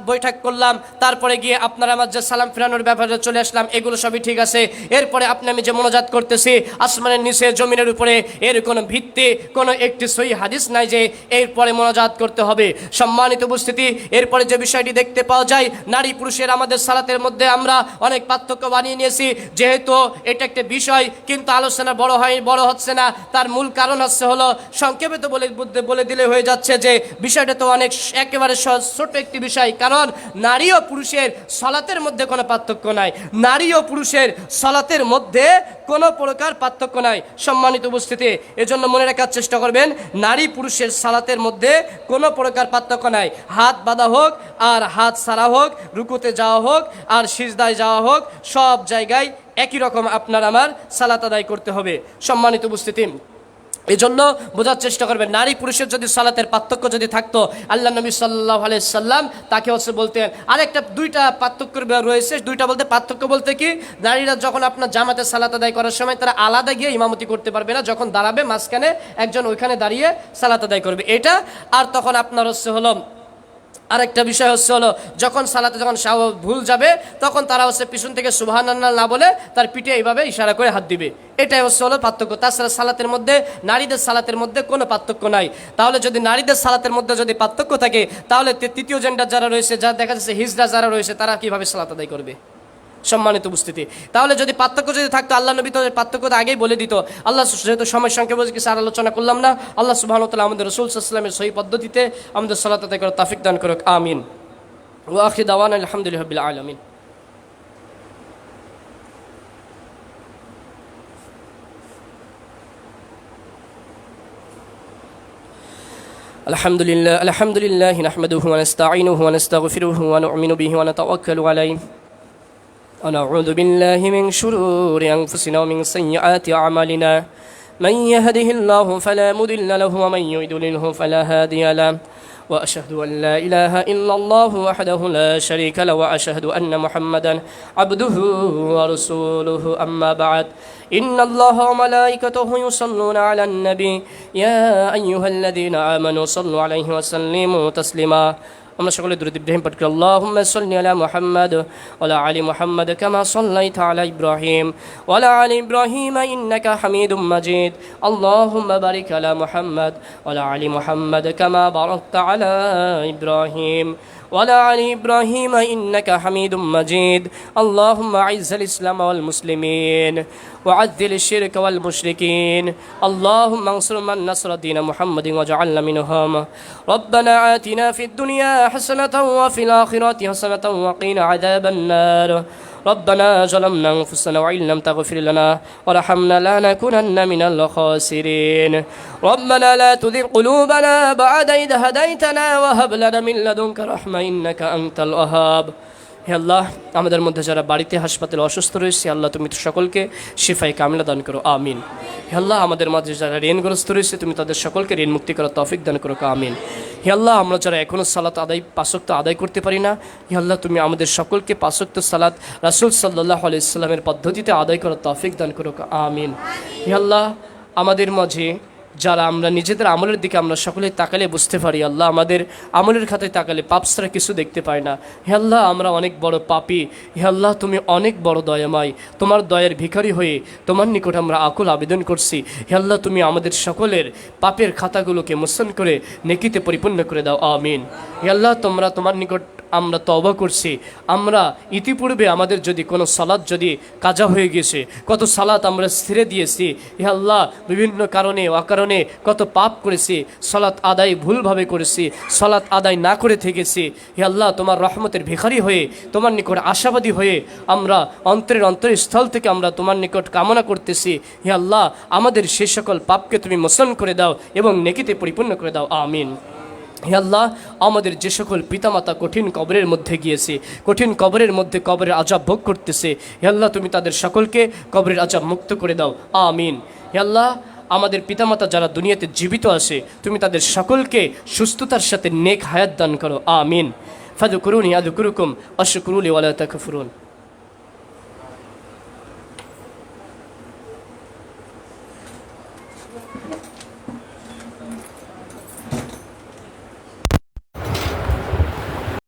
বৈঠক করলাম, তারপরে গিয়ে আপনার আমার যে সালাম ফিরানোর ব্যাপারে চলে আসলাম, এগুলো সবই ঠিক আছে। এরপরে আপনি আমি যে মোনাজাত করতেছি আসমানের নিচে জমিনের উপরে, এর কোনো ভিত্তি কোনো একটি সহি হাদিস নাই যে এরপরে মোনাজাত করতে হবে। সম্মানিত উপস্থিতি, এরপরে যে বিষয়টি দেখতে পাওয়া যায় নারী পুরুষের আমাদের সালাতের মধ্যে আমরা অনেক পার্থক্য বানিয়ে নিয়েছি। যেহেতু এটা একটা বিষয় কিন্তু আলোচনা বড় হচ্ছে না, তার মূল কারণ হলো সংক্ষেপে তো বলে দিলে হয়ে যাচ্ছে যে বিষয়টা তো অনেক একেবারে ছোট একটি বিষয়। কারণ নারী ও পুরুষের সালাতের মধ্যে কোনো পার্থক্য নাই। নারী ও পুরুষের সালাতের মধ্যে কোনো প্রকার পার্থক্য নাই। সম্মানিত উপস্থিতি, এজন্য মনে রাখার চেষ্টা করবেন নারী পুরুষের সালাতের মধ্যে কোনো প্রকার পার্থক্য নাই। হাত বাঁধা হোক আর হাত ছাড়া হোক, রুকুতে যাওয়া হোক আর সিজদায় যাওয়া হোক, সব জায়গায় একই রকম আপনার আমার সালাত আদায় করতে হবে। সম্মানিত উপস্থিতি, এই জন্য বোঝার চেষ্টা করবেন নারী পুরুষের যদি সালাতের পার্থক্য যদি থাকতো আল্লাহ নবী সাল্লাল্লাহু আলাইহি সাল্লাম তাকে বলতেন। আরেকটা দুইটা পার্থক্য রয়েছে। পার্থক্য বলতে কি, নারীরা যখন আপনার জামাতে সালাত আদায় করার সময় তারা আলাদা গিয়ে ইমামতি করতে পারবে না, যখন দাঁড়াবে মাঝখানে একজন ওইখানে দাঁড়িয়ে সালাত আদায় করবে এটা। আর তখন আপনার হলো আরেকটা বিষয় হলো যখন সালাতে যখন ভুল যাবে তখন তারা পিছন থেকে সুবহানাল্লাহ না বলে তার পিঠে এইভাবে ইশারা করে হাত দিবে। এটাই হলো পার্থক্য। তাছাড়া সালাতের মধ্যে নারীদের সালাতের মধ্যে কোনো পার্থক্য নাই। তাহলে যদি নারীদের সালাতের মধ্যে যদি পার্থক্য থাকে তাহলে তৃতীয় জেন্ডার যারা রয়েছে, যারা দেখা যাচ্ছে হিজড়া যারা রয়েছে, তারা কিভাবে সালাত আদায় করবে? সম্মানিত উপস্থিতি। তাহলে যদি পার্থক্য যদি থাকতো, আল্লাহ নবী তো পার্থক্য তো আগেই বলে দিত। আল্লাহ যেহেতু সময় সংক্ষেপে বলছে কিছু আর আলোচনা করলাম না। আল্লাহ সুবহানাহু ওয়া তাআলা আমাদের রাসূল সাল্লাল্লাহু আলাইহি ওয়াসাল্লামের সহি পদ্ধতিতে আমাদের সালাত আদায় করার তৌফিক দান করুক, আমিন। ওয়া আখিরু দাওয়ানা আলহামদুলিল্লাহি রাব্বিল আলামিন। الحمد لله نحمده ونستعينه ونستغفره ونؤمن به ونتوكل عليه ونعوذ بالله من شرور أنفسنا ومن سيئات أعمالنا من يهده الله فلا مضل له ومن يضلله فلا هادي له وأشهد أن لا إله إلا الله وحده لا شريك له وأشهد أن محمدا عبده ورسوله أما بعد إن الله وملائكته يصلون على النبي يا أيها الذين آمنوا صلوا عليه وسلموا تسليما আমরা সকলে দুরূদ ইব্রাহিম পাঠ করি। আল্লাহুম্মা সাল্লি আলা মুহাম্মাদ ওয়া আলা আলি মুহাম্মাদ কামা সাল্লাইতা আলা ইব্রাহিম ওয়া আলা আলি ইব্রাহিম ইন্নাকা হামিদুম মাজিদ। আল্লাহুম্মা বারিক আলা মুহাম্মাদ ওয়া আলা আলি মুহাম্মাদ কামা বারাকতা আলা ইব্রাহিম وعلى آل إبراهيم إنك حميد مجيد. اللهم أعز الإسلام والمسلمين وعذل الشرك والمشركين. اللهم انصر من نصر دين محمد واجعلنا منهم. ربنا آتنا في الدنيا حسنة وفي الآخرة حسنة وقنا عذاب النار. ربنا ظلمنا أنفسنا وإن لم تغفر لنا وارحمنا لنكونن من الخاسرين. ربنا لا تزغ قلوبنا بعد إذ هديتنا وهب لنا من لدنك رحمة إنك أنت الوهاب. হে আল্লাহ, আমাদের মধ্যে যারা বাড়িতে হাসপাতালে অসুস্থ রয়েছে, আল্লাহ তুমি তো সকলকে শিফায়ে কামিলা দান করো, আমিন। হে আল্লাহ, আমাদের মাঝে যারা ঋণগ্রস্ত রয়েছে তুমি তাদের সকলকে ঋণ মুক্তি করার তৌফিক দান করো, আমিন। হে আল্লাহ, আমরা যারা এখনও সালাত পাঁচ ওয়াক্ত আদায় করতে পারি না, হে আল্লাহ তুমি আমাদের সকলকে পাঁচ ওয়াক্ত সালাত রাসূল সাল্লাল্লাহু আলাইহি ওয়াসাল্লামের পদ্ধতিতে আদায় করার তৌফিক দান করো, আমিন। হে আল্লাহ, আমাদের মাঝে যারা আমরা নিজেদের আমলের দিকে আমরা সকলে তাকালে বুঝতে পারি, আল্লাহ আমাদের আমলের খাতায় তাকালে পাপ ছাড়া কিছু দেখতে পাই না। হে আল্লাহ, আমরা অনেক বড় পাপী। হে আল্লাহ, তুমি অনেক বড় দয়াময়। তোমার দয়ার ভিখারি হয়ে তোমার নিকট আমরা আকুল আবেদন করছি। হে আল্লাহ, তুমি আমাদের সকলের পাপের খাতাগুলোকে মোচন করে নেকিতে পরিপূর্ণ করে দাও, আমিন। হে আল্লাহ, তোমার নিকট আমরা তওবা করছি। আমরা ইতিপূর্বে আমাদের যদি কোনো সালাত যদি কাজা হয়ে গেছে, কত সালাত আমরা ছেড়ে দিয়েছি, হে আল্লাহ বিভিন্ন কারণে অকারণে কত পাপ করেছি, সালাত আদায় ভুলভাবে করেছি, সালাত আদায় না করে থেকেছি। হে আল্লাহ, তোমার রহমতের ভিখারি হয়ে তোমার নিকট আশাবাদী হয়ে আমরা অন্তরস্থল থেকে আমরা তোমার নিকট কামনা করতেছি। হে আল্লাহ, আমাদের সে সকল পাপকে তুমি মোচন করে দাও এবং নেকিতে পরিপূর্ণ করে দাও, আমিন। হে আল্লাহ, আমাদের যে সকল পিতামাতা কঠিন কবরের মধ্যে গিয়েছে, কঠিন কবরের মধ্যে কবরের আযাব ভোগ করতেছে, হে আল্লাহ তুমি তাদের সকলকে কবরের আযাব মুক্ত করে দাও, আমিন। হে আল্লাহ, আমাদের পিতামাতা যারা দুনিয়াতে জীবিত আছে তুমি তাদের সকলকে সুস্থতার সাথে নেক হায়াত দান করো, আমিন। ফাযকুরুনি আযকুরুকুম ওয়াশকুরুলি ওয়ালা তাকফুরুন।